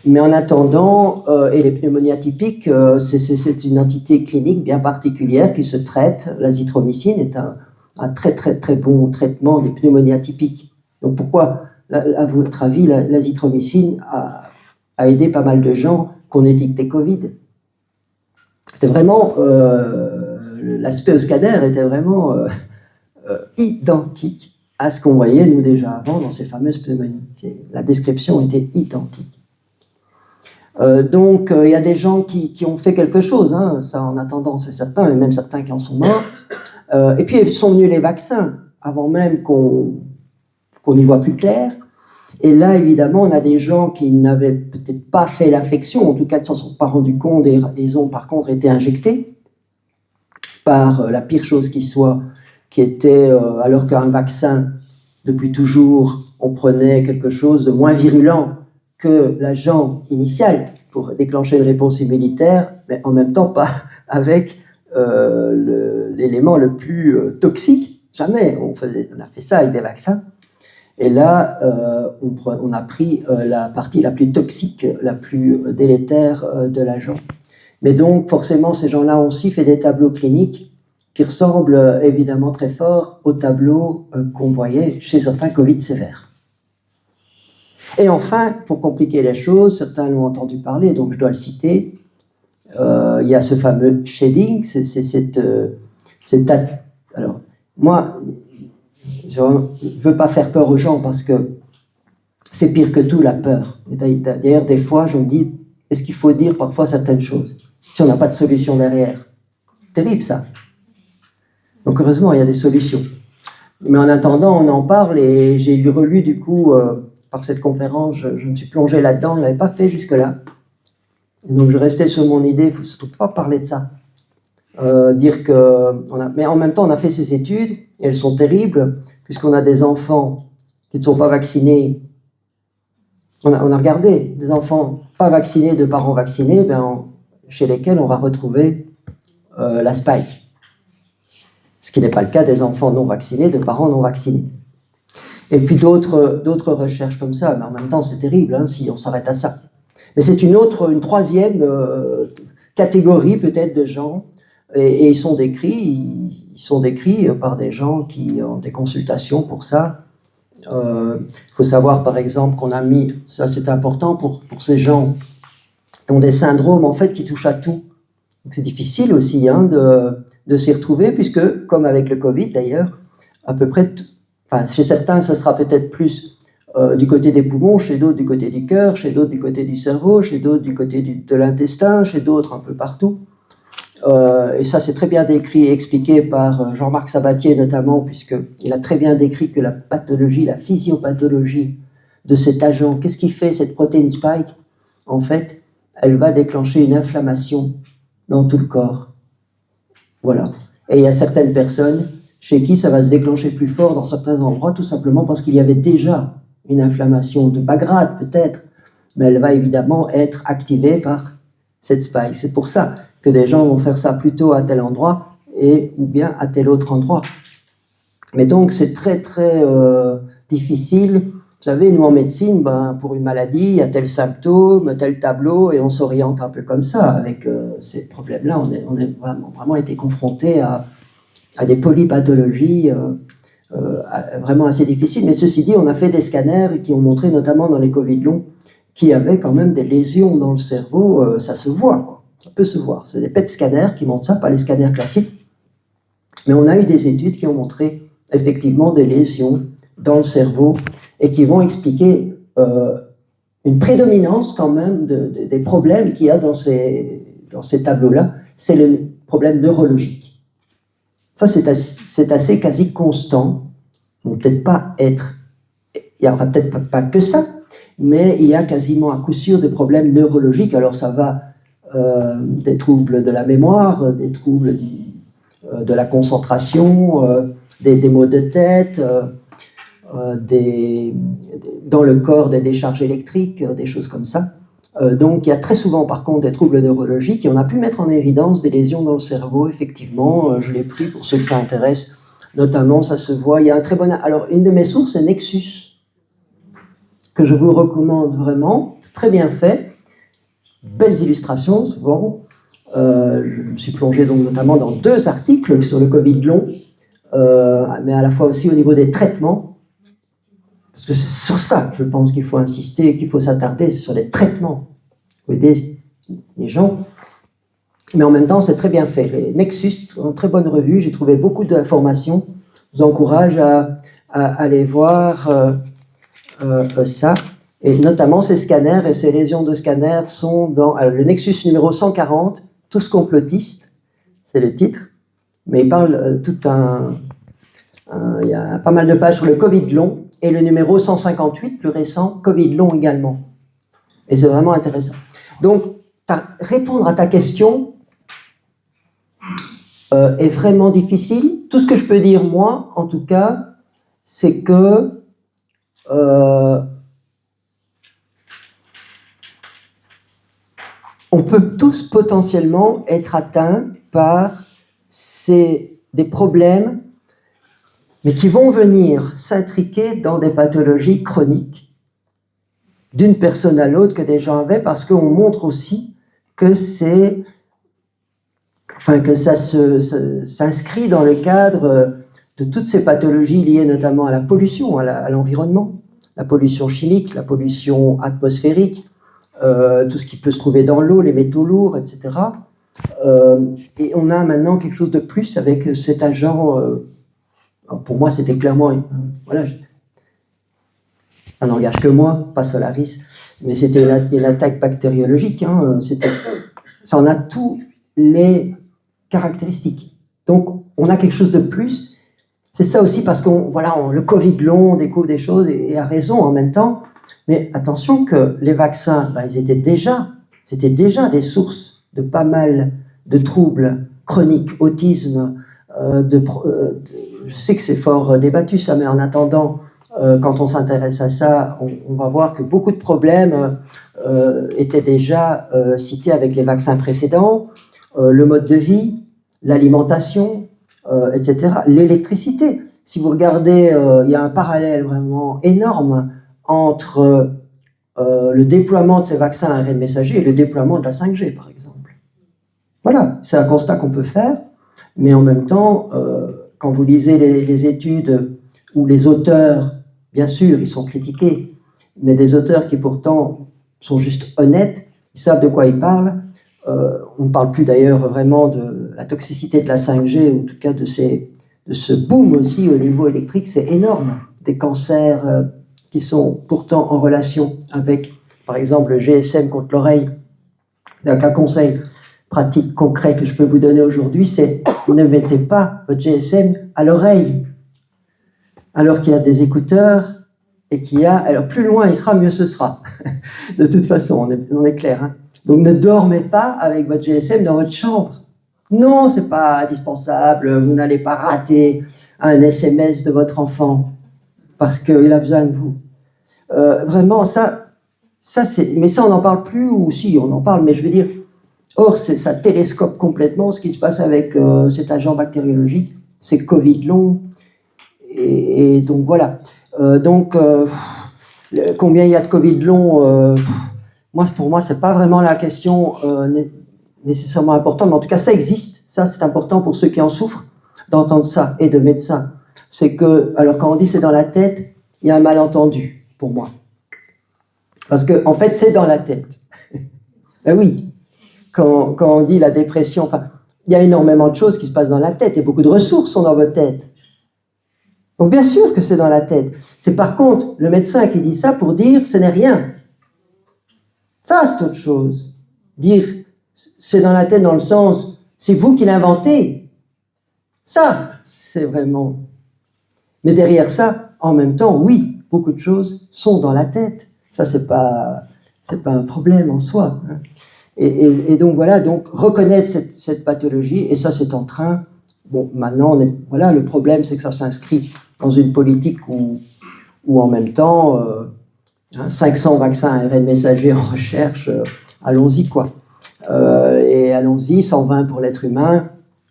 [SPEAKER 1] Mais en attendant, et les pneumonies atypiques, c'est une entité clinique bien particulière qui se traite. L'azithromycine est un très très très bon traitement des pneumonies atypiques. Donc pourquoi, à votre avis, l'azithromycine a aidé pas mal de gens qu'on étiquetait Covid? C'était vraiment, l'aspect au scanner était vraiment identique à ce qu'on voyait nous déjà avant dans ces fameuses pneumonies. La description était identique. Donc, il y a des gens qui ont fait quelque chose, hein, ça en attendant, c'est certain, et même certains qui en sont morts. Et puis, sont venus les vaccins, avant même qu'on y voit plus clair. Et là, évidemment, on a des gens qui n'avaient peut-être pas fait l'infection, en tout cas, ils ne s'en sont pas rendus compte, et ils ont par contre été injectés par la pire chose qui soit, qui était, alors qu'un vaccin, depuis toujours, on prenait quelque chose de moins virulent que l'agent initial pour déclencher une réponse immunitaire, mais en même temps pas avec l'élément le plus toxique. Jamais on a fait ça avec des vaccins. Et là, on a pris la partie la plus toxique, la plus délétère de l'agent. Mais donc, forcément, ces gens-là ont aussi fait des tableaux cliniques qui ressemblent évidemment très fort aux tableaux qu'on voyait chez certains Covid sévères. Et enfin, pour compliquer les choses, certains l'ont entendu parler, donc je dois le citer, il y a ce fameux shading, alors, moi, je ne veux pas faire peur aux gens parce que c'est pire que tout, la peur. D'ailleurs, des fois, je me dis, est-ce qu'il faut dire parfois certaines choses si on n'a pas de solution derrière? Terrible, ça. Donc, heureusement, il y a des solutions. Mais en attendant, on en parle et j'ai relu, du coup, par cette conférence, je me suis plongé là-dedans, je ne l'avais pas fait jusque-là. Et donc, je restais sur mon idée, il ne faut surtout pas parler de ça. Dire que... Mais en même temps, on a fait ces études, et elles sont terribles, puisqu'on a des enfants qui ne sont pas vaccinés. On a regardé des enfants pas vaccinés de parents vaccinés, chez lesquels on va retrouver la spike. Ce qui n'est pas le cas des enfants non vaccinés de parents non vaccinés. Et puis d'autres recherches comme ça, mais en même temps c'est terrible hein, si on s'arrête à ça. Mais c'est une troisième catégorie peut-être de gens, et ils sont décrits par des gens qui ont des consultations pour ça. Il faut savoir par exemple qu'on a mis, ça c'est important pour ces gens qui ont des syndromes en fait qui touchent à tout. Donc c'est difficile aussi hein, de s'y retrouver, puisque comme avec le Covid d'ailleurs, à peu près, chez certains ça sera peut-être plus du côté des poumons, chez d'autres du côté du cœur, chez d'autres du côté du cerveau, chez d'autres du côté de l'intestin, chez d'autres un peu partout. Et ça c'est très bien décrit et expliqué par Jean-Marc Sabatier notamment, puisqu'il a très bien décrit que la pathologie, la physiopathologie de cet agent, qu'est-ce qui fait cette protéine spike? En fait, elle va déclencher une inflammation dans tout le corps. Voilà. Et il y a certaines personnes chez qui ça va se déclencher plus fort dans certains endroits, tout simplement parce qu'il y avait déjà une inflammation de bas grade peut-être, mais elle va évidemment être activée par cette spike. C'est pour ça que des gens vont faire ça plutôt à tel endroit ou bien à tel autre endroit. Mais donc, c'est très, très difficile. Vous savez, nous, en médecine, pour une maladie, il y a tel symptôme, tel tableau, et on s'oriente un peu comme ça. Avec ces problèmes-là, on est vraiment été confrontés à des polypathologies vraiment assez difficiles. Mais ceci dit, on a fait des scanners qui ont montré, notamment dans les Covid longs, qu'il y avait quand même des lésions dans le cerveau. Ça se voit, quoi. Ça peut se voir. C'est des PET scanners qui montrent ça, pas les scanners classiques. Mais on a eu des études qui ont montré effectivement des lésions dans le cerveau et qui vont expliquer une prédominance quand même des problèmes qu'il y a dans ces tableaux-là. C'est les problèmes neurologiques. Ça, c'est assez quasi constant. Il n'y aura peut-être pas que ça, mais il y a quasiment à coup sûr des problèmes neurologiques. Alors ça va des troubles de la mémoire, des troubles de la concentration, des maux de tête, dans le corps des décharges électriques, des choses comme ça. Donc il y a très souvent par contre des troubles neurologiques et on a pu mettre en évidence des lésions dans le cerveau, effectivement. Je l'ai pris pour ceux que ça intéresse, notamment ça se voit. Il y a un très bon... Alors une de mes sources c'est Nexus, que je vous recommande vraiment, c'est très bien fait, belles illustrations souvent. Je me suis plongé donc notamment dans 2 articles sur le Covid long, mais à la fois aussi au niveau des traitements, parce que c'est sur ça, je pense qu'il faut insister, qu'il faut s'attarder, c'est sur les traitements, pour aider les gens. Mais en même temps, c'est très bien fait. Les Nexus, en très bonne revue, j'ai trouvé beaucoup d'informations. Je vous encourage à aller voir ça. Et notamment ces scanners et ces lésions de scanners sont dans le Nexus numéro 140, Tous complotistes, c'est le titre, mais il parle il y a pas mal de pages sur le Covid long, et le numéro 158, plus récent, Covid long également. Et c'est vraiment intéressant. Donc, répondre à ta question est vraiment difficile. Tout ce que je peux dire, moi, en tout cas, c'est que on peut tous potentiellement être atteints par des problèmes, mais qui vont venir s'intriquer dans des pathologies chroniques, d'une personne à l'autre que des gens avaient, parce qu'on montre aussi que ça s'inscrit dans le cadre de toutes ces pathologies liées notamment à la pollution, à l'environnement, la pollution chimique, la pollution atmosphérique, tout ce qui peut se trouver dans l'eau, les métaux lourds, etc. Et on a maintenant quelque chose de plus avec cet agent. Pour moi, c'était clairement, voilà, ça n'engage que moi, pas Solaris, mais c'était une attaque bactériologique. Ça en a toutes les caractéristiques. Donc, on a quelque chose de plus. C'est ça aussi parce le Covid long, on découvre des choses et a raison en même temps. Mais attention que les vaccins, c'était déjà des sources de pas mal de troubles chroniques, autisme. Je sais que c'est fort débattu ça, mais en attendant, quand on s'intéresse à ça, on va voir que beaucoup de problèmes étaient déjà cités avec les vaccins précédents, le mode de vie, l'alimentation, etc. L'électricité. Si vous regardez, il y a un parallèle vraiment énorme entre le déploiement de ces vaccins à ARN messager et le déploiement de la 5G, par exemple. Voilà, c'est un constat qu'on peut faire, mais en même temps, quand vous lisez les études où les auteurs, bien sûr, ils sont critiqués, mais des auteurs qui pourtant sont juste honnêtes, ils savent de quoi ils parlent. On ne parle plus d'ailleurs vraiment de la toxicité de la 5G, ou en tout cas de ce boom aussi au niveau électrique, c'est énorme. Des cancers qui sont pourtant en relation avec, par exemple, le GSM contre l'oreille. Un conseil pratique concret que je peux vous donner aujourd'hui, c'est ne mettez pas votre GSM à l'oreille, alors qu'il y a des écouteurs et alors plus loin il sera, mieux ce sera. De toute façon, on est clair. Hein. Donc ne dormez pas avec votre GSM dans votre chambre. Non, c'est pas indispensable. Vous n'allez pas rater un SMS de votre enfant parce qu'il a besoin de vous. Vraiment, ça c'est. Mais ça, on n'en parle plus, ou si, on en parle, mais je veux dire, Or, ça télescope complètement ce qui se passe avec cet agent bactériologique, c'est Covid long, et donc voilà. Combien il y a de Covid long, pour moi, c'est pas vraiment la question nécessairement importante, mais en tout cas, ça existe. Ça, c'est important pour ceux qui en souffrent d'entendre ça, et de médecins. C'est que, alors quand on dit c'est dans la tête, il y a un malentendu pour moi. Parce que, en fait, c'est dans la tête. Ben oui, quand on dit la dépression, enfin, il y a énormément de choses qui se passent dans la tête, et beaucoup de ressources sont dans votre tête. Donc bien sûr que c'est dans la tête. C'est par contre le médecin qui dit ça pour dire ce n'est rien. Ça, c'est autre chose. Dire c'est dans la tête dans le sens c'est vous qui l'inventez. Ça, c'est vraiment... Mais derrière ça, en même temps, oui, beaucoup de choses sont dans la tête. Ça, c'est pas un problème en soi. Hein. Et donc voilà, donc reconnaître cette pathologie, et ça, c'est en train... Bon, maintenant, voilà, le problème, c'est que ça s'inscrit dans une politique où en même temps, 500 vaccins ARN messagers en recherche, allons-y, quoi. Et allons-y, 120 pour l'être humain.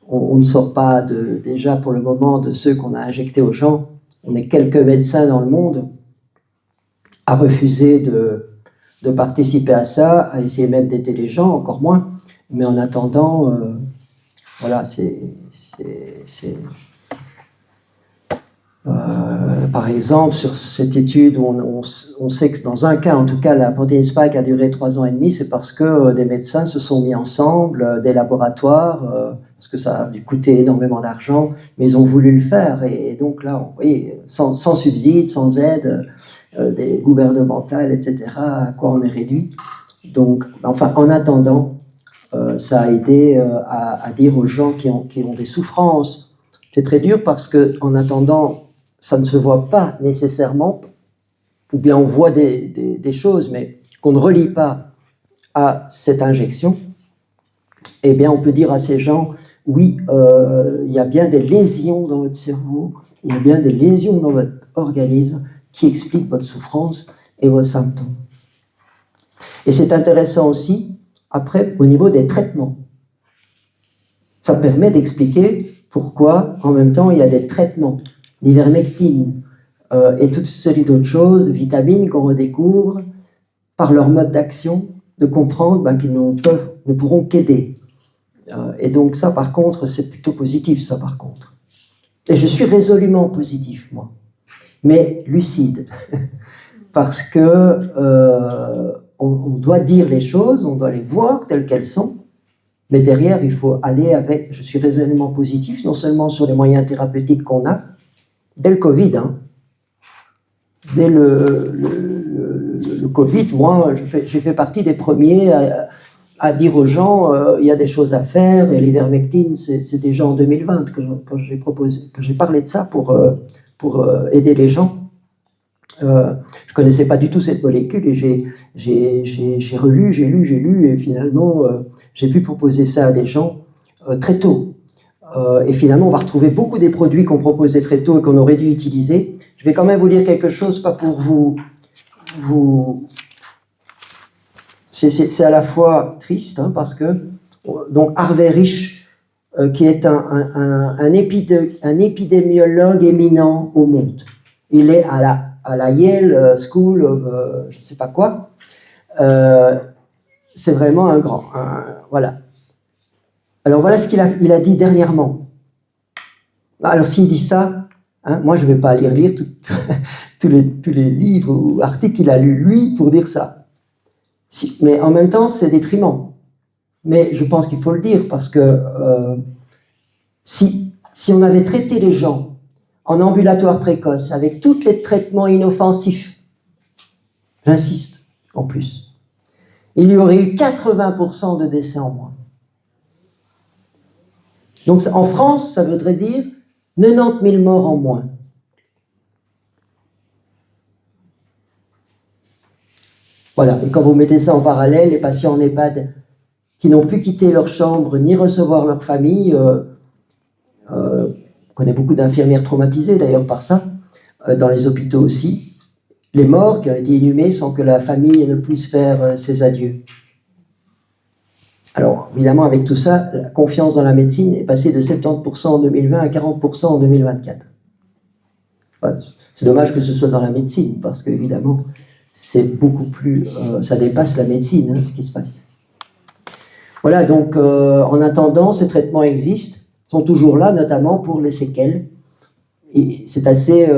[SPEAKER 1] On ne sort pas déjà pour le moment de ceux qu'on a injectés aux gens. On est quelques médecins dans le monde à refuser de participer à ça, à essayer même d'aider les gens, encore moins. Mais en attendant, voilà, par exemple, sur cette étude, on sait que dans un cas, en tout cas, la protéine spike a duré 3 ans et demi, c'est parce que des médecins se sont mis ensemble, des laboratoires, parce que ça a dû coûter énormément d'argent, mais ils ont voulu le faire. Et donc là, vous voyez, sans subside, sans aide des gouvernementales, etc., à quoi on est réduit. Donc, enfin, en attendant, ça a aidé à dire aux gens qui ont des souffrances. C'est très dur parce qu'en attendant, ça ne se voit pas nécessairement, ou bien on voit des choses, mais qu'on ne relie pas à cette injection. Eh bien, on peut dire à ces gens, oui, il y a bien des lésions dans votre cerveau, il y a bien des lésions dans votre organisme qui expliquent votre souffrance et vos symptômes. Et c'est intéressant aussi, après, au niveau des traitements. Ça permet d'expliquer pourquoi, en même temps, il y a des traitements, l'ivermectine et toute une série d'autres choses, vitamines qu'on redécouvre, par leur mode d'action, de comprendre qu'ils ne pourront qu'aider. Et donc ça, par contre, c'est plutôt positif, ça, par contre. Et je suis résolument positif, moi, mais lucide, parce que on doit dire les choses, on doit les voir telles qu'elles sont, mais derrière, il faut aller avec... Je suis résolument positif, non seulement sur les moyens thérapeutiques qu'on a, dès le Covid. Hein. Dès le Covid, moi, j'ai fait partie des premiers à dire aux gens il y a des choses à faire, et l'ivermectine, c'est déjà en 2020 que j'ai parlé de ça pour aider les gens. Je ne connaissais pas du tout cette molécule et j'ai relu, j'ai lu et finalement j'ai pu proposer ça à des gens très tôt. Et finalement on va retrouver beaucoup des produits qu'on proposait très tôt et qu'on aurait dû utiliser. Je vais quand même vous lire quelque chose, pas pour vous... C'est à la fois triste hein, parce que donc Harvey Risch, qui est un épidémiologue éminent au monde, il est à la Yale School of je ne sais pas quoi. C'est vraiment un grand. Voilà. Alors voilà ce qu'il a dit dernièrement. Alors s'il dit ça, hein, moi je ne vais pas lire tous les livres ou articles qu'il a lus lui pour dire ça. Mais en même temps c'est déprimant. Mais je pense qu'il faut le dire parce que si on avait traité les gens en ambulatoire précoce, avec tous les traitements inoffensifs, j'insiste, en plus, il y aurait eu 80% de décès en moins. Donc en France, ça voudrait dire 90 000 morts en moins. Voilà, et quand vous mettez ça en parallèle, les patients en EHPAD qui n'ont pu quitter leur chambre ni recevoir leur famille, on connaît beaucoup d'infirmières traumatisées d'ailleurs par ça, dans les hôpitaux aussi. Les morts qui ont été inhumés sans que la famille ne puisse faire ses adieux. Alors, évidemment, avec tout ça, la confiance dans la médecine est passée de 70% en 2020 à 40% en 2024. Enfin, c'est dommage que ce soit dans la médecine, parce qu'évidemment, c'est beaucoup plus... ça dépasse la médecine, hein, ce qui se passe. Voilà, donc, en attendant, ces traitements existent, sont toujours là, notamment pour les séquelles. Et c'est assez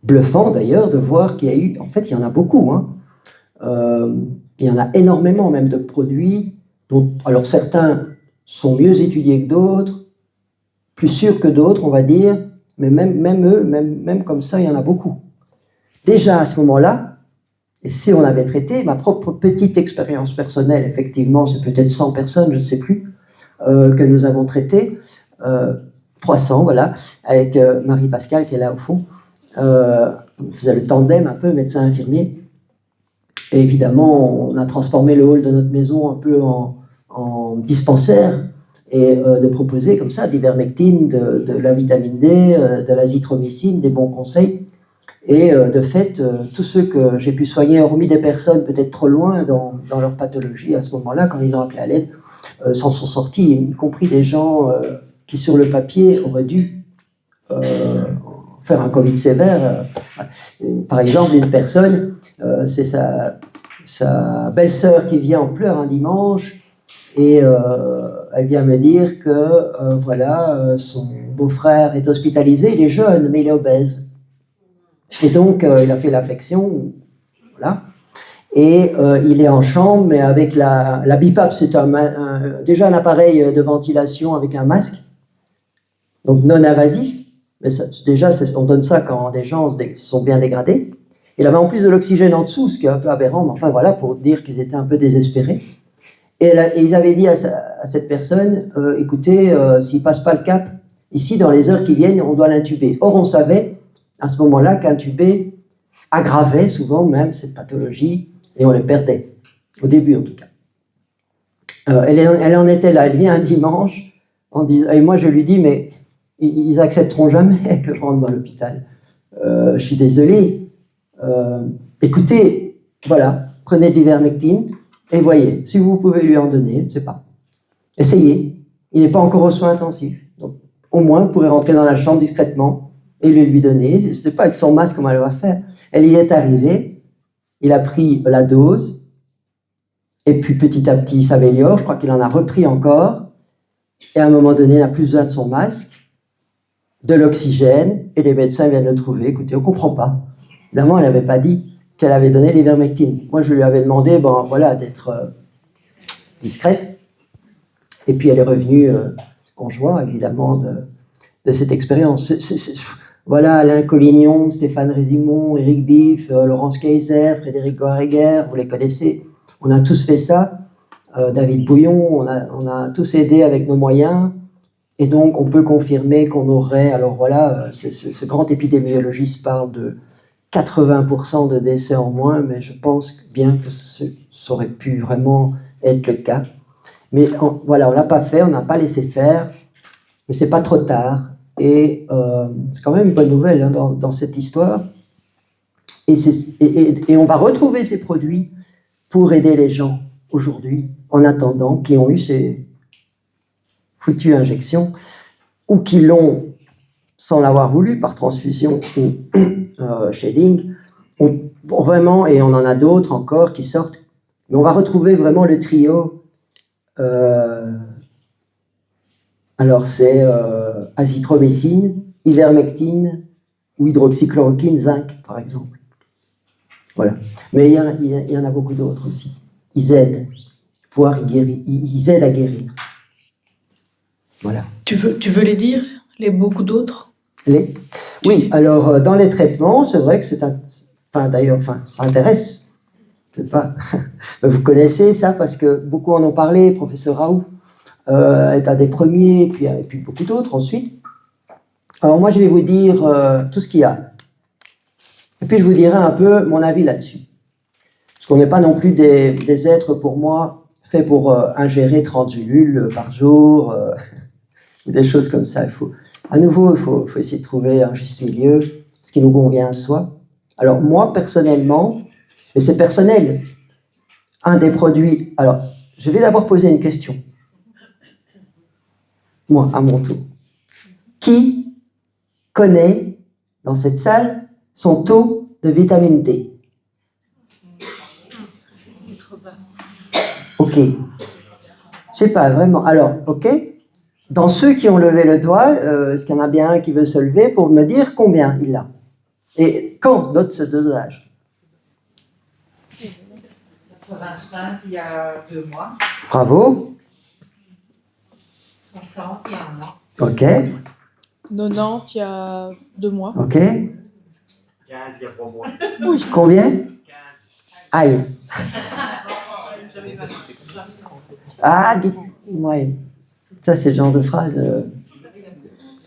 [SPEAKER 1] bluffant, d'ailleurs, de voir qu'il y a eu... En fait, il y en a beaucoup, hein. Il y en a énormément, même, de produits dont... Alors, certains sont mieux étudiés que d'autres, plus sûrs que d'autres, on va dire, mais même eux, même comme ça, il y en a beaucoup. Déjà, à ce moment-là, et si on avait traité, ma propre petite expérience personnelle, effectivement, c'est peut-être 100 personnes, je ne sais plus, que nous avons traité, 300, voilà, avec Marie-Pascale qui est là au fond. On faisait le tandem un peu, médecin-infirmier. Et évidemment, on a transformé le hall de notre maison un peu en dispensaire et de proposer comme ça de l'ivermectine, de la vitamine D, de l'azithromycine, des bons conseils. Et de fait, tous ceux que j'ai pu soigner, hormis des personnes peut-être trop loin dans leur pathologie à ce moment-là, quand ils ont appelé à l'aide, s'en sont sortis, y compris des gens qui, sur le papier, auraient dû faire un Covid sévère. Par exemple, une personne, c'est sa belle-sœur qui vient en pleurs un dimanche, et elle vient me dire que voilà, son beau-frère est hospitalisé, il est jeune, mais il est obèse. Et donc, il a fait l'affection, voilà. Et il est en chambre, mais avec la BiPAP, c'est déjà un appareil de ventilation avec un masque, donc non invasif. Mais ça, déjà, on donne ça quand des gens sont bien dégradés. Il avait en plus de l'oxygène en dessous, ce qui est un peu aberrant, mais enfin voilà, pour dire qu'ils étaient un peu désespérés. Et ils avaient dit à cette personne, écoutez, s'il ne passe pas le cap, ici, dans les heures qui viennent, on doit l'intuber. Or, on savait à ce moment-là qu'intuber aggravait souvent même cette pathologie, et on les perdait, au début en tout cas. Elle en était là, elle vient un dimanche, et moi je lui dis, mais ils accepteront jamais que je rentre dans l'hôpital. Je suis désolé. Écoutez, voilà, prenez de l'ivermectine, et voyez, si vous pouvez lui en donner, je ne sais pas. Essayez. Il n'est pas encore aux soins intensifs. Donc, au moins, vous pourrez rentrer dans la chambre discrètement et lui donner. Je ne sais pas avec son masque comment elle va faire. Elle y est arrivée. Il a pris la dose. Et puis, petit à petit, il s'améliore. Je crois qu'il en a repris encore. Et à un moment donné, il n'a plus besoin de son masque, de l'oxygène. Et les médecins viennent le trouver. Écoutez, on ne comprend pas. Évidemment, elle n'avait pas dit qu'elle avait donné l'ivermectine. Moi, je lui avais demandé voilà, d'être discrète. Et puis, elle est revenue en joie, évidemment, de cette expérience. Voilà, Alain Collignon, Stéphane Résimon, Éric Biff, Laurence Kayser, Frédéric Goareguer, vous les connaissez. On a tous fait ça. David Bouillon, on a tous aidé avec nos moyens. Et donc, on peut confirmer qu'on aurait... Alors voilà, ce grand épidémiologiste parle de 80% de décès en moins, mais je pense bien que ça aurait pu vraiment être le cas. Mais voilà, on ne l'a pas fait, on n'a pas laissé faire, mais ce n'est pas trop tard. Et c'est quand même une bonne nouvelle hein, dans cette histoire. Et on va retrouver ces produits pour aider les gens aujourd'hui, en attendant, qui ont eu ces foutues injections, ou qui l'ont sans l'avoir voulu, par transfusion ou shading, vraiment, et on en a d'autres encore qui sortent, mais on va retrouver vraiment le trio. Alors c'est azithromycine, ivermectine ou hydroxychloroquine, zinc, par exemple. Voilà. Mais il y en a beaucoup d'autres aussi. Ils aident, voire ils aident à guérir. Voilà.
[SPEAKER 2] Tu veux les dire, les beaucoup d'autres?
[SPEAKER 1] Oui, alors dans les traitements, c'est vrai que ça intéresse. Je sais pas. Vous connaissez ça parce que beaucoup en ont parlé, professeur Raoult est un des premiers, et puis beaucoup d'autres ensuite. Alors moi, je vais vous dire tout ce qu'il y a. Et puis je vous dirai un peu mon avis là-dessus. Parce qu'on n'est pas non plus des êtres, pour moi, faits pour ingérer 30 gélules par jour, ou des choses comme ça. À nouveau, il faut essayer de trouver un juste milieu, ce qui nous convient à soi. Alors moi, personnellement, mais c'est personnel, un des produits... Alors, je vais d'abord poser une question. Moi, à mon tour. Qui connaît, dans cette salle, son taux de vitamine D? Ok. Je sais pas, vraiment. Alors, ok. Dans ceux qui ont levé le doigt, est-ce qu'il y en a bien un qui veut se lever pour me dire combien il a? Et quand note ce dosage?
[SPEAKER 3] 85 il y a 2 mois.
[SPEAKER 1] Bravo.
[SPEAKER 3] 60 il y a 1 mois.
[SPEAKER 1] Ok.
[SPEAKER 4] 90 il y a 2 mois.
[SPEAKER 1] Ok.
[SPEAKER 5] 15 il y a 3 mois.
[SPEAKER 1] Oui. Combien?
[SPEAKER 5] 15.
[SPEAKER 1] Aïe. Ah, dites-moi. Ça, c'est le genre de phrase.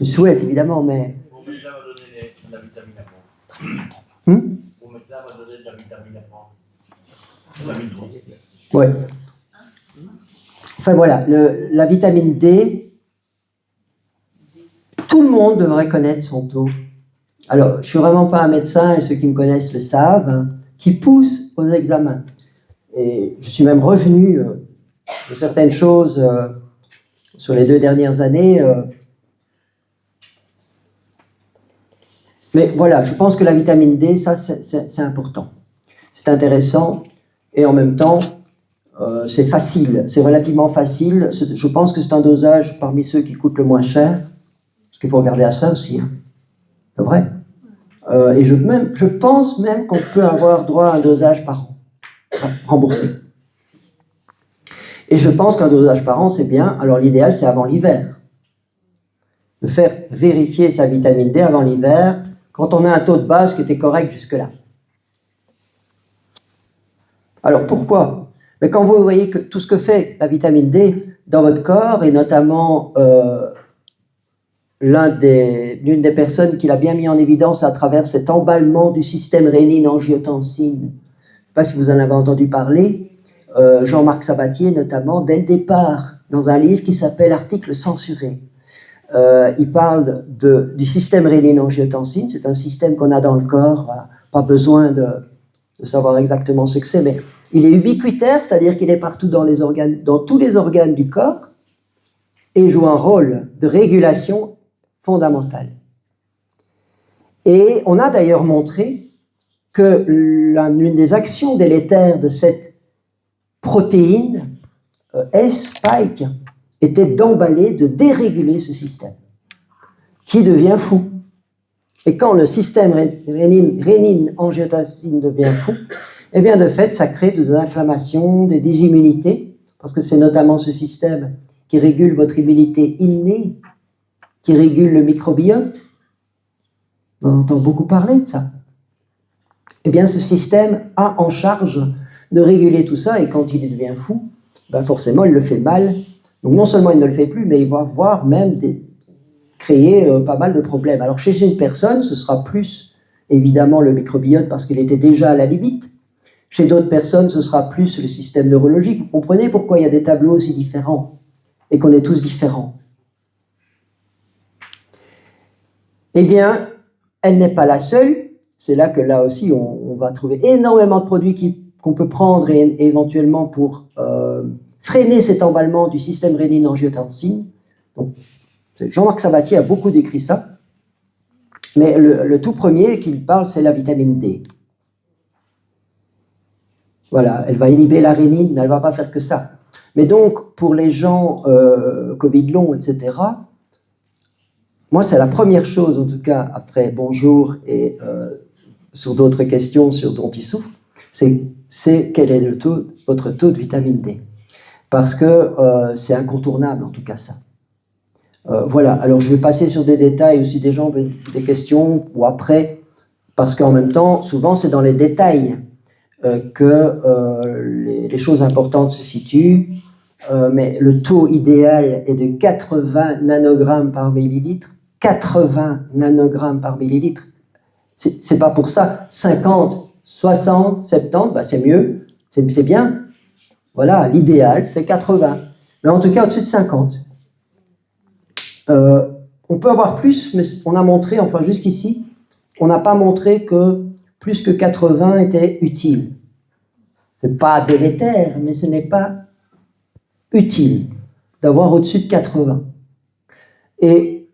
[SPEAKER 1] Je souhaite, évidemment, mais.
[SPEAKER 5] Mon médecin m'a donné la vitamine à prendre.
[SPEAKER 1] Mon
[SPEAKER 5] médecin m'a donné de la vitamine à prendre. Vitamine 3.
[SPEAKER 1] Ouais. Enfin voilà, la vitamine D, tout le monde devrait connaître son taux. Alors, je ne suis vraiment pas un médecin, et ceux qui me connaissent le savent, hein, qui pousse aux examens. Et je suis même revenu de certaines choses sur les 2 dernières années. Mais voilà, je pense que la vitamine D, ça, c'est important. C'est intéressant, et en même temps, c'est facile, c'est relativement facile. Je pense que c'est un dosage parmi ceux qui coûtent le moins cher, parce qu'il faut regarder à ça aussi. Hein. C'est vrai. Et je pense même qu'on peut avoir droit à un dosage par an, remboursé. Et je pense qu'un dosage par an, c'est bien. Alors l'idéal, c'est avant l'hiver. De faire vérifier sa vitamine D avant l'hiver, quand on a un taux de base qui était correct jusque-là. Alors pourquoi? Mais quand vous voyez que tout ce que fait la vitamine D dans votre corps, et notamment l'une des personnes qui l'a bien mis en évidence à travers cet emballement du système rénine-angiotensine, je ne sais pas si vous en avez entendu parler, Jean-Marc Sabatier notamment, dès le départ, dans un livre qui s'appelle « Articles censurés ». Il parle du système rénine-angiotensine, c'est un système qu'on a dans le corps, pas besoin de savoir exactement ce que c'est, mais il est ubiquitaire, c'est-à-dire qu'il est partout dans tous les organes du corps, et joue un rôle de régulation fondamental. Et on a d'ailleurs montré que l'une des actions délétères de cette protéine S-spike était d'emballer, de déréguler ce système, qui devient fou. Et quand le système rénine-angiotensine devient fou, eh bien de fait, ça crée des inflammations, des immunités, parce que c'est notamment ce système qui régule votre immunité innée, qui régule le microbiote. On entend beaucoup parler de ça. Eh bien, ce système a en charge de réguler tout ça, et quand il devient fou, ben forcément, il le fait mal. Donc non seulement il ne le fait plus, mais il va voir même créer pas mal de problèmes. Alors chez une personne, ce sera plus évidemment le microbiote parce qu'il était déjà à la limite. Chez d'autres personnes, ce sera plus le système neurologique. Vous comprenez pourquoi il y a des tableaux aussi différents et qu'on est tous différents. Eh bien, elle n'est pas la seule. C'est là que là aussi, on va trouver énormément de produits qu'on peut prendre et éventuellement pour freiner cet emballement du système rénine-angiotensine. Donc, Jean-Marc Sabatier a beaucoup décrit ça. Mais le tout premier qu'il parle, c'est la vitamine D. Voilà, elle va inhiber la rénine, mais elle ne va pas faire que ça. Mais donc, pour les gens Covid long, etc., moi, c'est la première chose, en tout cas, après bonjour et sur d'autres questions dont ils souffrent, c'est quel est votre taux de vitamine D. Parce que c'est incontournable, en tout cas, ça. Voilà, alors je vais passer sur des détails aussi, des gens ont des questions, ou après, parce qu'en même temps, souvent, c'est dans les détails que les choses importantes se situent, mais le taux idéal est de 80 nanogrammes par millilitre. 80 nanogrammes par millilitre, c'est pas pour ça. 50, 60, 70, bah c'est mieux, c'est bien. Voilà, l'idéal, c'est 80. Mais en tout cas, au-dessus de 50. On peut avoir plus, mais on a montré, enfin jusqu'ici, on n'a pas montré que plus que 80 était utile. C'est pas délétère, mais ce n'est pas utile d'avoir au-dessus de 80. Et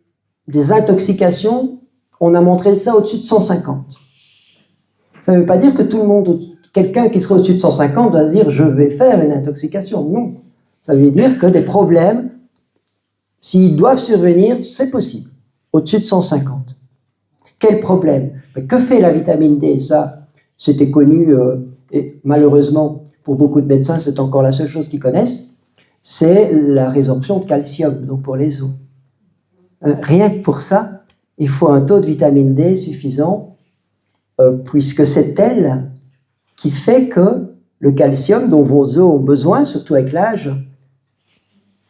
[SPEAKER 1] des intoxications, on a montré ça au-dessus de 150. Ça ne veut pas dire que tout le monde, quelqu'un qui serait au-dessus de 150 va se dire « je vais faire une intoxication ». Non. Ça veut dire que des problèmes, s'ils doivent survenir, c'est possible, au-dessus de 150. Quel problème? Que fait la vitamine D? Ça, c'était connu, et malheureusement, pour beaucoup de médecins, c'est encore la seule chose qu'ils connaissent, c'est la résorption de calcium, donc pour les os. Rien que pour ça, il faut un taux de vitamine D suffisant, puisque c'est elle qui fait que le calcium dont vos os ont besoin, surtout avec l'âge,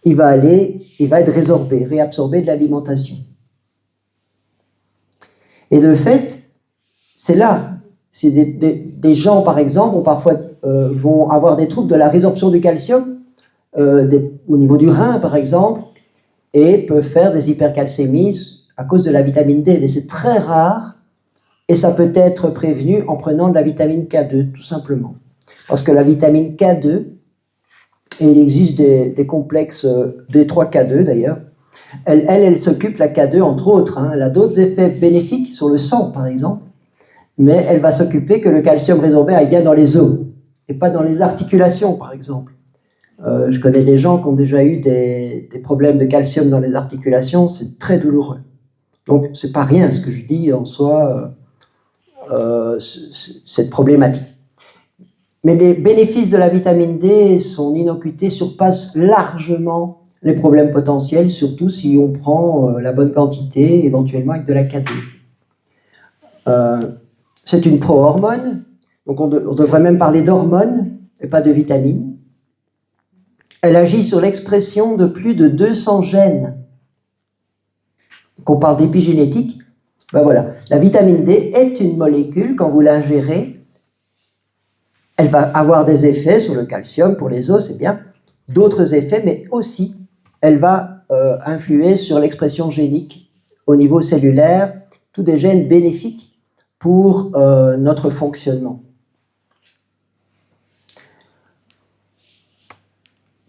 [SPEAKER 1] il va être résorbé, réabsorbé de l'alimentation. Et de fait, c'est là, c'est des gens, par exemple, vont avoir des troubles de la résorption du calcium, au niveau du rein, par exemple, et peuvent faire des hypercalcémies à cause de la vitamine D. Mais c'est très rare, et ça peut être prévenu en prenant de la vitamine K2, tout simplement. Parce que la vitamine K2, et il existe des complexes, D3K2 d'ailleurs, elle s'occupe, la K2, entre autres, hein, elle a d'autres effets bénéfiques sur le sang, par exemple, mais elle va s'occuper que le calcium résorbé aille bien dans les os, et pas dans les articulations, par exemple. Je connais des gens qui ont déjà eu des problèmes de calcium dans les articulations, c'est très douloureux. Donc, c'est pas rien ce que je dis en soi, cette problématique. Mais les bénéfices de la vitamine D, son innocuité surpasse largement les problèmes potentiels, surtout si on prend la bonne quantité, éventuellement avec de la K2. C'est une pro-hormone, donc on devrait même parler d'hormone et pas de vitamine. Elle agit sur l'expression de plus de 200 gènes. Qu'on parle d'épigénétique, ben voilà, la vitamine D est une molécule, quand vous l'ingérez, elle va avoir des effets sur le calcium, pour les os, c'est bien, d'autres effets, mais aussi, elle va influer sur l'expression génique au niveau cellulaire, tous des gènes bénéfiques pour notre fonctionnement.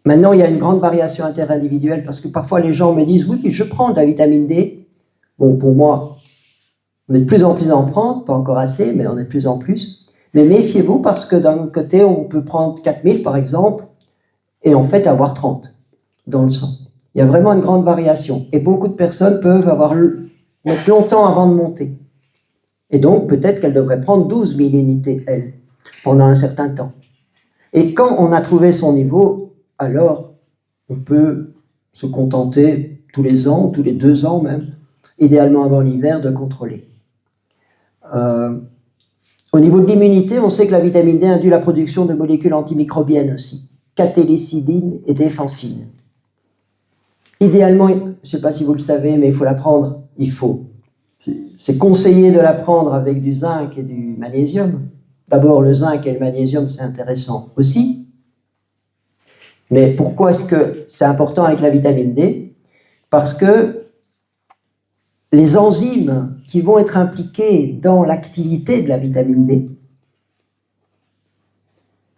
[SPEAKER 1] Maintenant, il y a une grande variation interindividuelle parce que parfois les gens me disent « Oui, je prends de la vitamine D. » Bon, pour moi, on est de plus en plus à en prendre, pas encore assez, mais on est de plus en plus. Mais méfiez-vous parce que d'un côté, on peut prendre 4000 par exemple et en fait avoir 30 dans le sang. Il y a vraiment une grande variation et beaucoup de personnes peuvent mettre longtemps avant de monter. Et donc, peut-être qu'elles devraient prendre 12 000 unités, elles, pendant un certain temps. Et quand on a trouvé son niveau, alors on peut se contenter tous les ans, tous les 2 ans même, idéalement avant l'hiver, de contrôler. Au niveau de l'immunité, on sait que la vitamine D induit la production de molécules antimicrobiennes aussi, catélécidine et défensine. Idéalement, je ne sais pas si vous le savez, mais il faut la prendre, c'est conseillé de la prendre avec du zinc et du magnésium. D'abord, le zinc et le magnésium, c'est intéressant aussi. Mais pourquoi est-ce que c'est important avec la vitamine D? Parce que les enzymes qui vont être impliquées dans l'activité de la vitamine D,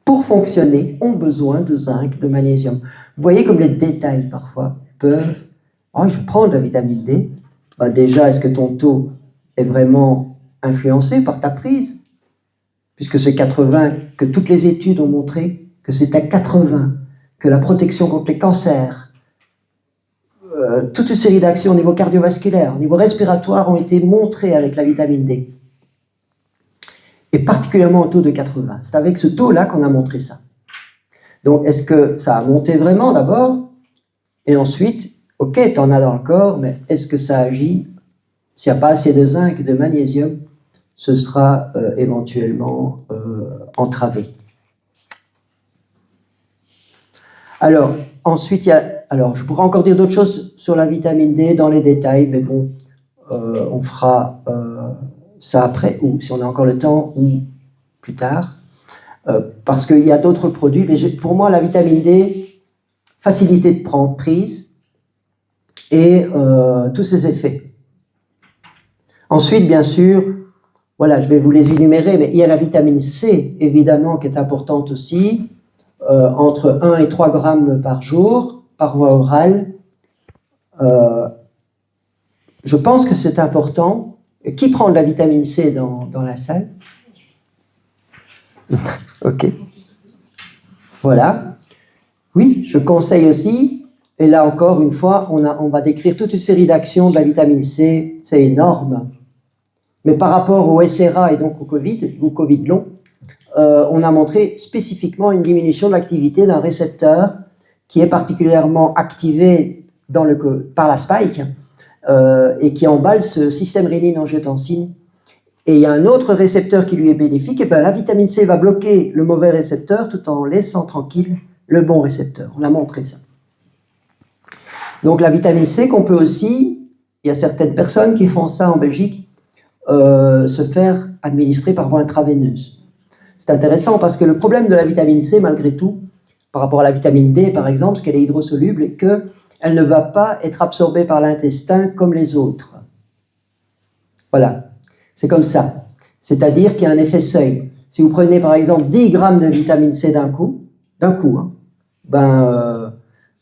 [SPEAKER 1] pour fonctionner, ont besoin de zinc, de magnésium. Vous voyez comme les détails, parfois, peuvent... Oh, je prends de la vitamine D. Bah déjà, est-ce que ton taux est vraiment influencé par ta prise? Puisque c'est 80, que toutes les études ont montré que c'est à 80 que la protection contre les cancers, toute une série d'actions au niveau cardiovasculaire, au niveau respiratoire ont été montrées avec la vitamine D. Et particulièrement au taux de 80. C'est avec ce taux-là qu'on a montré ça. Donc, est-ce que ça a monté vraiment d'abord? Et ensuite, ok, tu en as dans le corps, mais est-ce que ça agit? S'il n'y a pas assez de zinc et de magnésium, ce sera éventuellement entravé. Alors, ensuite, je pourrais encore dire d'autres choses sur la vitamine D dans les détails, mais bon, on fera ça après, ou si on a encore le temps, ou plus tard, parce qu'il y a d'autres produits. Mais pour moi, la vitamine D, facilité de prise, et tous ses effets. Ensuite, bien sûr, voilà, je vais vous les énumérer, mais il y a la vitamine C, évidemment, qui est importante aussi, entre 1 et 3 grammes par jour, par voie orale. Je pense que c'est important. Qui prend de la vitamine C dans la salle? Ok. Voilà. Oui, je conseille aussi, et là encore une fois, on va décrire toute une série d'actions de la vitamine C, c'est énorme. Mais par rapport au SRA et donc au Covid long, on a montré spécifiquement une diminution de l'activité d'un récepteur qui est particulièrement activé par la spike et qui emballe ce système rénine-angiotensine. Et il y a un autre récepteur qui lui est bénéfique, et bien la vitamine C va bloquer le mauvais récepteur tout en laissant tranquille le bon récepteur. On a montré ça. Donc la vitamine C qu'on peut aussi, il y a certaines personnes qui font ça en Belgique, se faire administrer par voie intraveineuse. C'est intéressant parce que le problème de la vitamine C, malgré tout, par rapport à la vitamine D par exemple, parce qu'elle est hydrosoluble, et qu'elle ne va pas être absorbée par l'intestin comme les autres. Voilà, c'est comme ça. C'est-à-dire qu'il y a un effet seuil. Si vous prenez par exemple 10 grammes de vitamine C d'un coup,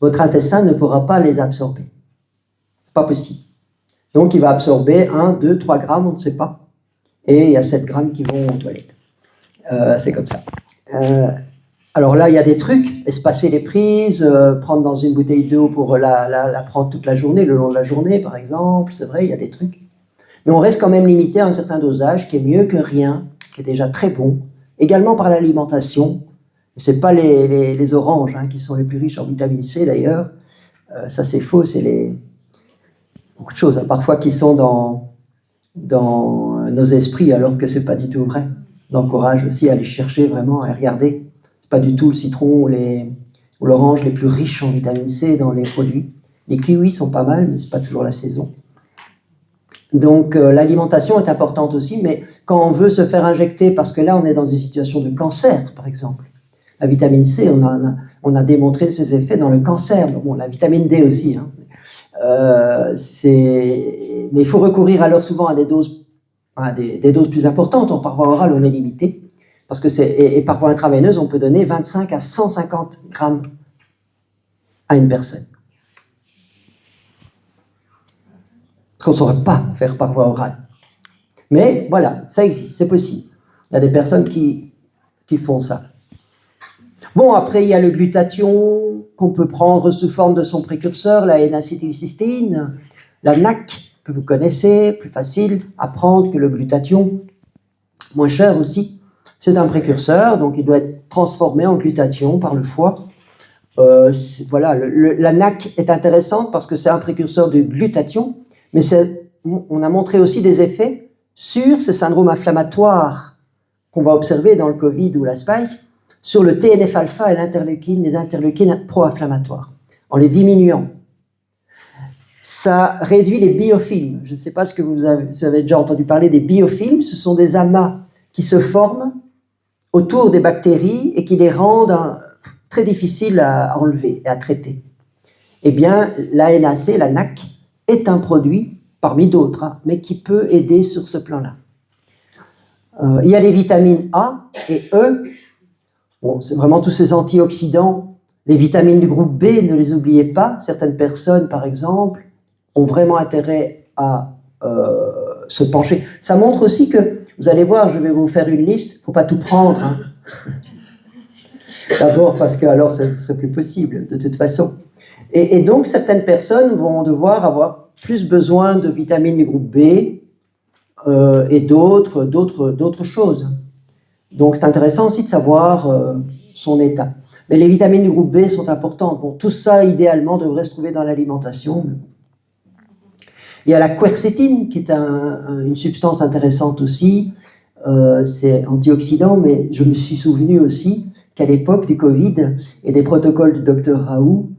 [SPEAKER 1] votre intestin ne pourra pas les absorber. Pas possible. Donc il va absorber 1, 2, 3 grammes, on ne sait pas. Et il y a 7 grammes qui vont aux toilettes. C'est comme ça. Alors là, il y a des trucs, espacer les prises, prendre dans une bouteille d'eau pour la prendre toute la journée, le long de la journée par exemple, c'est vrai, il y a des trucs. Mais on reste quand même limité à un certain dosage qui est mieux que rien, qui est déjà très bon. Également par l'alimentation. Ce n'est pas les oranges qui sont les plus riches en vitamine C d'ailleurs. Ça c'est faux, c'est beaucoup de choses parfois qui sont dans nos esprits alors que ce n'est pas du tout vrai. J'encourage aussi à aller chercher vraiment, à regarder. C'est pas du tout le citron ou l'orange les plus riches en vitamine C dans les produits. Les kiwis sont pas mal, mais c'est pas toujours la saison. Donc l'alimentation est importante aussi, mais quand on veut se faire injecter, parce que là on est dans une situation de cancer par exemple, la vitamine C, on a démontré ses effets dans le cancer, bon, la vitamine D aussi, mais il faut recourir alors souvent à des doses plus importantes. Par voie orale on est limité, parce que et par voie intraveineuse on peut donner 25 à 150 grammes à une personne. Qu'on ne saurait pas faire par voie orale. Mais voilà, ça existe, c'est possible. Il y a des personnes qui font ça. Bon, après, il y a le glutathion qu'on peut prendre sous forme de son précurseur, la N-acétylcystine, la NAC, que vous connaissez, plus facile à prendre que le glutathion, moins cher aussi. C'est un précurseur, donc il doit être transformé en glutathion par le foie. Voilà, la NAC est intéressante parce que c'est un précurseur de glutathion, mais on a montré aussi des effets sur ces syndromes inflammatoires qu'on va observer dans le Covid ou la spike, sur le TNF-alpha et les interleukines pro-inflammatoires, en les diminuant. Ça réduit les biofilms. Je ne sais pas ce que vous avez déjà entendu parler des biofilms. Ce sont des amas qui se forment autour des bactéries et qui les rendent très difficiles à enlever et à traiter. Eh bien, la NAC, la NAC, est un produit, parmi d'autres, mais qui peut aider sur ce plan-là. Il y a les vitamines A et E. Bon, c'est vraiment tous ces antioxydants. Les vitamines du groupe B, ne les oubliez pas. Certaines personnes, par exemple, ont vraiment intérêt à se pencher. Ça montre aussi que, vous allez voir, je vais vous faire une liste, il ne faut pas tout prendre. D'abord parce que alors ce ne serait plus possible, de toute façon. Et donc, certaines personnes vont devoir avoir plus besoin de vitamines du groupe B et d'autres choses. Donc, c'est intéressant aussi de savoir son état. Mais les vitamines du groupe B sont importantes. Bon, tout ça, idéalement, devrait se trouver dans l'alimentation. Il y a la quercétine, qui est une substance intéressante aussi. C'est antioxydant, mais je me suis souvenu aussi qu'à l'époque du Covid et des protocoles du docteur Raoult,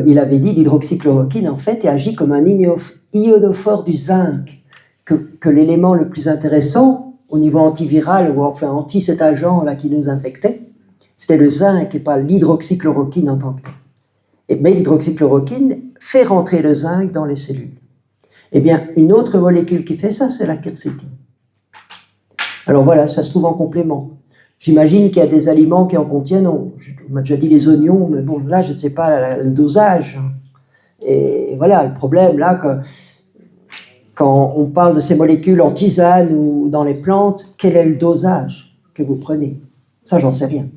[SPEAKER 1] il avait dit l'hydroxychloroquine, en fait, agit comme un ionophore du zinc, que l'élément le plus intéressant au niveau antiviral, ou enfin anti cet agent-là qui nous infectait, c'était le zinc et pas l'hydroxychloroquine en tant que tel. Mais l'hydroxychloroquine fait rentrer le zinc dans les cellules. Eh bien, une autre molécule qui fait ça, c'est la quercétine. Alors voilà, ça se trouve en complément. J'imagine qu'il y a des aliments qui en contiennent, on m'a déjà dit les oignons, mais bon, là, je ne sais pas le dosage. Et voilà, le problème, là, quand on parle de ces molécules en tisane ou dans les plantes, quel est le dosage que vous prenez? Ça, j'en sais rien.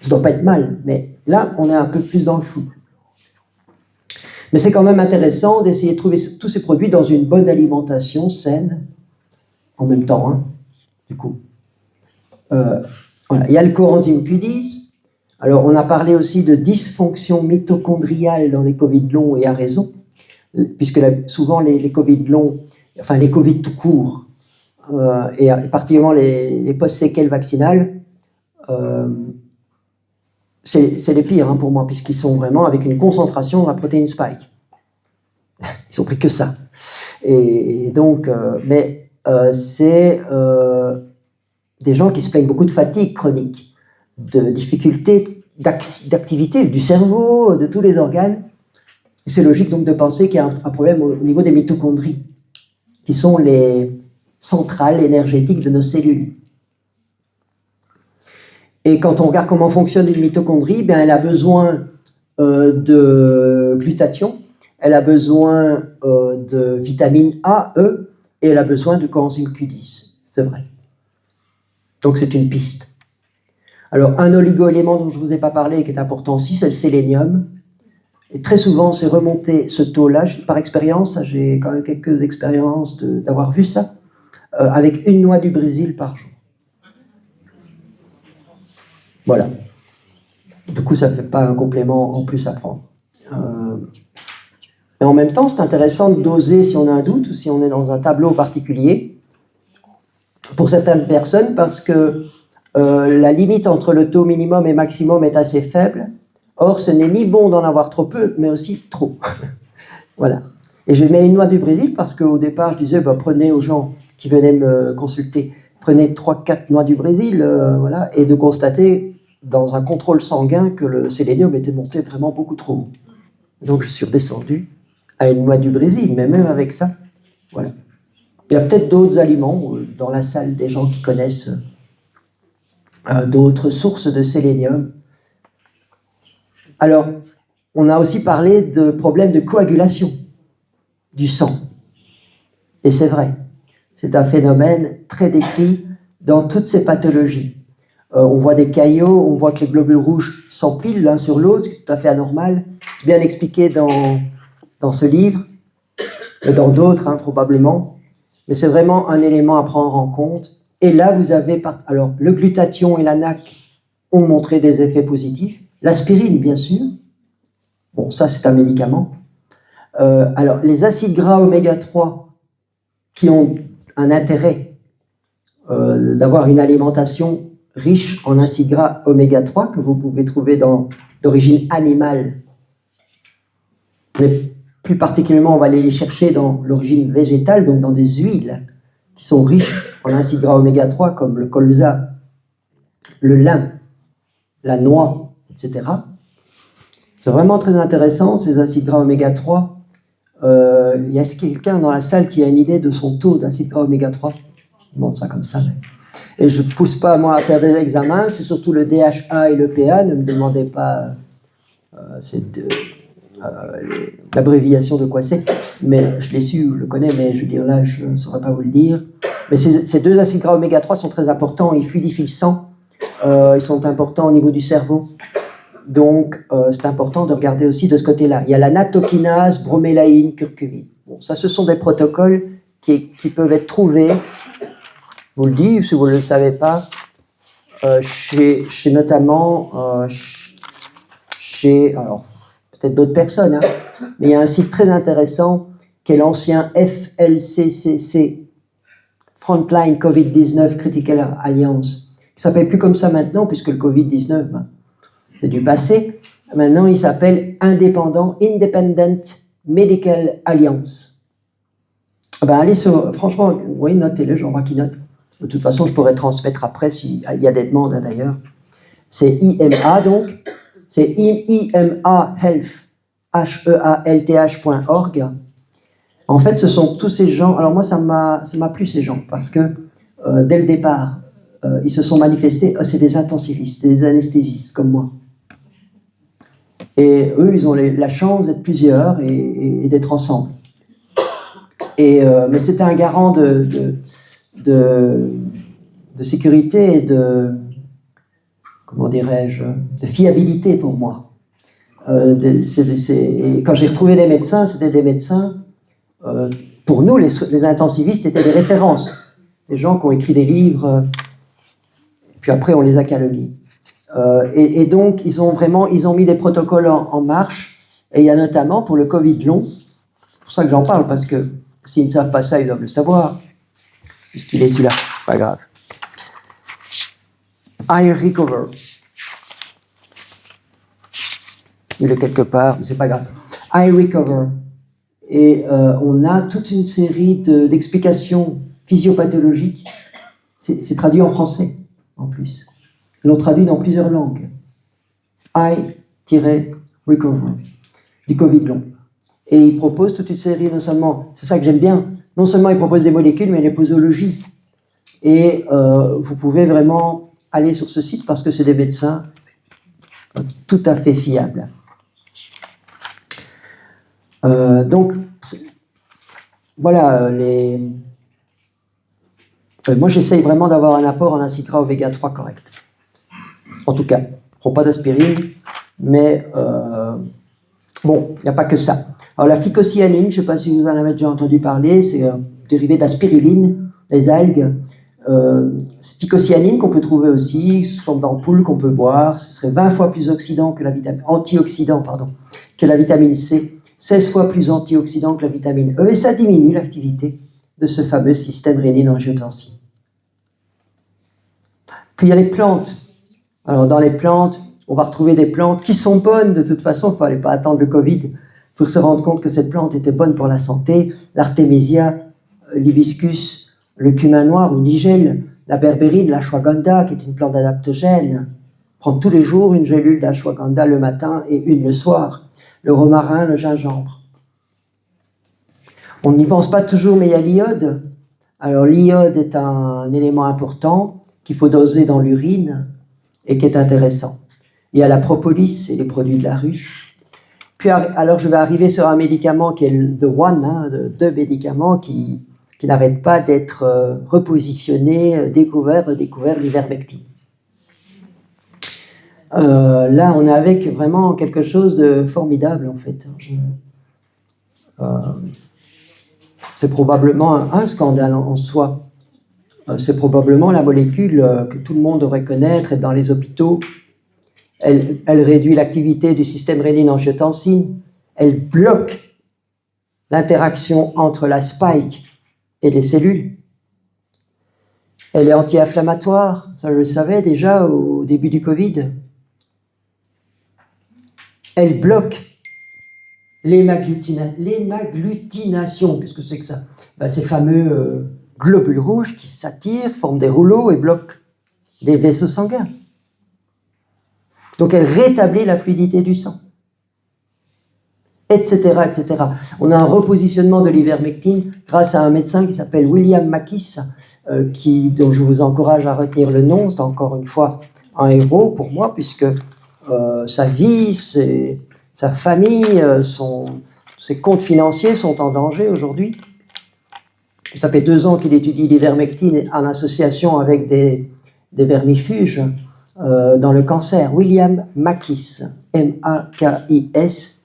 [SPEAKER 1] Ça ne doit pas être mal, mais là, on est un peu plus dans le flou. Mais c'est quand même intéressant d'essayer de trouver tous ces produits dans une bonne alimentation saine, en même temps, hein, du coup. Voilà. Il y a le coenzyme Q10. Alors, on a parlé aussi de dysfonction mitochondriale dans les Covid longs, et à raison, puisque souvent les Covid longs, enfin les Covid tout court, et particulièrement les post-séquelles vaccinales, c'est les pires hein, pour moi, puisqu'ils sont vraiment avec une concentration de la protéine spike. Ils n'ont pris que ça. Et donc, c'est des gens qui se plaignent beaucoup de fatigue chronique, de difficultés d'activité du cerveau, de tous les organes. C'est logique donc de penser qu'il y a un problème au niveau des mitochondries, qui sont les centrales énergétiques de nos cellules. Et quand on regarde comment fonctionne une mitochondrie, bien, elle a besoin de glutathion, elle a besoin de vitamine A, E, et elle a besoin de coenzyme Q10. C'est vrai. Donc c'est une piste. Alors un oligo-élément dont je ne vous ai pas parlé et qui est important aussi, c'est le sélénium. Et très souvent, c'est remonté ce taux-là, par expérience, j'ai quand même quelques expériences d'avoir vu ça, avec une noix du Brésil par jour. Voilà. Du coup, ça ne fait pas un complément en plus à prendre. Et en même temps, c'est intéressant de doser si on a un doute ou si on est dans un tableau particulier. Pour certaines personnes, parce que la limite entre le taux minimum et maximum est assez faible. Or, ce n'est ni bon d'en avoir trop peu, mais aussi trop. Voilà. Et je mets une noix du Brésil parce qu'au départ, je disais, prenez aux gens qui venaient me consulter, prenez 3-4 noix du Brésil, voilà, et de constater dans un contrôle sanguin que le sélénium était monté vraiment beaucoup trop haut. Donc, je suis redescendu à une noix du Brésil, mais même avec ça, voilà. Il y a peut-être d'autres aliments dans la salle, des gens qui connaissent d'autres sources de sélénium. Alors, on a aussi parlé de problèmes de coagulation du sang. Et c'est vrai, c'est un phénomène très décrit dans toutes ces pathologies. On voit des caillots, on voit que les globules rouges s'empilent l'un sur l'autre, c'est tout à fait anormal. C'est bien expliqué dans ce livre, dans d'autres hein, probablement. Mais c'est vraiment un élément à prendre en compte. Et là, vous avez... Alors, le glutathion et la NAC ont montré des effets positifs. L'aspirine, bien sûr. Bon, ça, c'est un médicament. Alors, les acides gras oméga 3 qui ont un intérêt d'avoir une alimentation riche en acides gras oméga 3 que vous pouvez trouver d'origine animale. Mais plus particulièrement, on va aller les chercher dans l'origine végétale, donc dans des huiles qui sont riches en acides gras oméga 3 comme le colza, le lin, la noix, etc. C'est vraiment très intéressant, ces acides gras oméga 3. Y a quelqu'un dans la salle qui a une idée de son taux d'acide gras oméga 3? Je demande ça comme ça. Et je ne pousse pas, moi, à faire des examens. C'est surtout le DHA et le PA. Ne me demandez pas l'abréviation de quoi c'est. Mais je l'ai su, je le connais, mais je veux dire, là, je ne saurais pas vous le dire. Mais ces deux acides gras oméga 3 sont très importants. Ils fluidifient le sang. Ils sont importants au niveau du cerveau. Donc, c'est important de regarder aussi de ce côté-là. Il y a la nattokinase, bromélaïne, curcumine. Bon, ça, ce sont des protocoles qui peuvent être trouvés, je vous le dis, si vous ne le savez pas, chez notamment, alors, peut-être d'autres personnes, hein, mais il y a un site très intéressant qui est l'ancien FLCCC, Frontline COVID-19 Critical Alliance, qui ne s'appelle plus comme ça maintenant, puisque le COVID-19, c'est du passé. Maintenant, il s'appelle Independent Medical Alliance. Allez sur, franchement, oui, notez-le, j'en vois qui note. De toute façon, je pourrais transmettre après s'il y a des demandes hein, d'ailleurs. C'est IMA donc, c'est IMA Health, HEALTH.org. En fait, ce sont tous ces gens. Alors moi, ça m'a plu ces gens parce que dès le départ, ils se sont manifestés, c'est des intensivistes, des anesthésistes comme moi. Et eux, ils ont la chance d'être plusieurs et d'être ensemble. Mais c'était un garant de sécurité et comment dirais-je, de fiabilité pour moi. Et quand j'ai retrouvé des médecins, c'était des médecins, pour nous, les intensivistes étaient des références, des gens qui ont écrit des livres, puis après on les a calomniés. Et donc, ils ont mis des protocoles en marche, et il y a notamment pour le Covid long, c'est pour ça que j'en parle, parce que s'ils ne savent pas ça, ils doivent le savoir, puisqu'il est celui-là, pas grave. I recover. Il est quelque part, mais c'est pas grave. I recover. Et on a toute une série d'explications physiopathologiques. C'est traduit en français, en plus. Ils l'ont traduit dans plusieurs langues. I-recover. Du Covid long. Et ils proposent toute une série, non seulement, c'est ça que j'aime bien, non seulement ils proposent des molécules, mais les posologies. Et vous pouvez vraiment aller sur ce site parce que c'est des médecins tout à fait fiables. Donc, voilà, moi j'essaye vraiment d'avoir un apport en acide gras oméga 3 correct. En tout cas, je ne prends pas d'aspirine, mais bon, il n'y a pas que ça. Alors la phycocyanine, je ne sais pas si vous en avez déjà entendu parler, c'est un dérivé de la spiruline, des algues. Phycocyanine qu'on peut trouver aussi, sous forme d'ampoule qu'on peut boire, ce serait 20 fois plus antioxydant que la vitamine C, 16 fois plus antioxydant que la vitamine E, et ça diminue l'activité de ce fameux système rénine-angiotensine. Puis il y a les plantes. Alors dans les plantes, on va retrouver des plantes qui sont bonnes de toute façon, il ne fallait pas attendre le Covid pour se rendre compte que cette plante était bonne pour la santé. L'artémisia, l'hibiscus, le cumin noir ou nigel, la berbérine, l'ashwagandha, qui est une plante adaptogène. Prendre tous les jours une gélule d'ashwagandha le matin et une le soir. Le romarin, le gingembre. On n'y pense pas toujours, mais il y a l'iode. Alors l'iode est un élément important qu'il faut doser dans l'urine et qui est intéressant. Il y a la propolis et les produits de la ruche. Puis alors je vais arriver sur un médicament qui est le The One, deux médicaments qui n'arrêtent pas d'être repositionnés, découverts, l'ivermectine. Là, on est avec vraiment quelque chose de formidable, en fait. C'est probablement un scandale en soi. C'est probablement la molécule que tout le monde devrait connaître, et dans les hôpitaux. Elle réduit l'activité du système rénine-angiotensine. Elle bloque l'interaction entre la spike et les cellules. Elle est anti-inflammatoire, ça je le savais déjà au début du Covid. Elle bloque l'hémagglutination. Qu'est-ce que c'est que ça? Ces fameux globules rouges qui s'attirent, forment des rouleaux et bloquent les vaisseaux sanguins. Donc elle rétablit la fluidité du sang, etc., etc. On a un repositionnement de l'ivermectine grâce à un médecin qui s'appelle William Makis, dont je vous encourage à retenir le nom. C'est encore une fois un héros pour moi, puisque sa vie, sa famille, ses comptes financiers sont en danger aujourd'hui. Ça fait 2 ans qu'il étudie l'ivermectine en association avec des vermifuges dans le cancer. William Makis, M-A-K-I-S.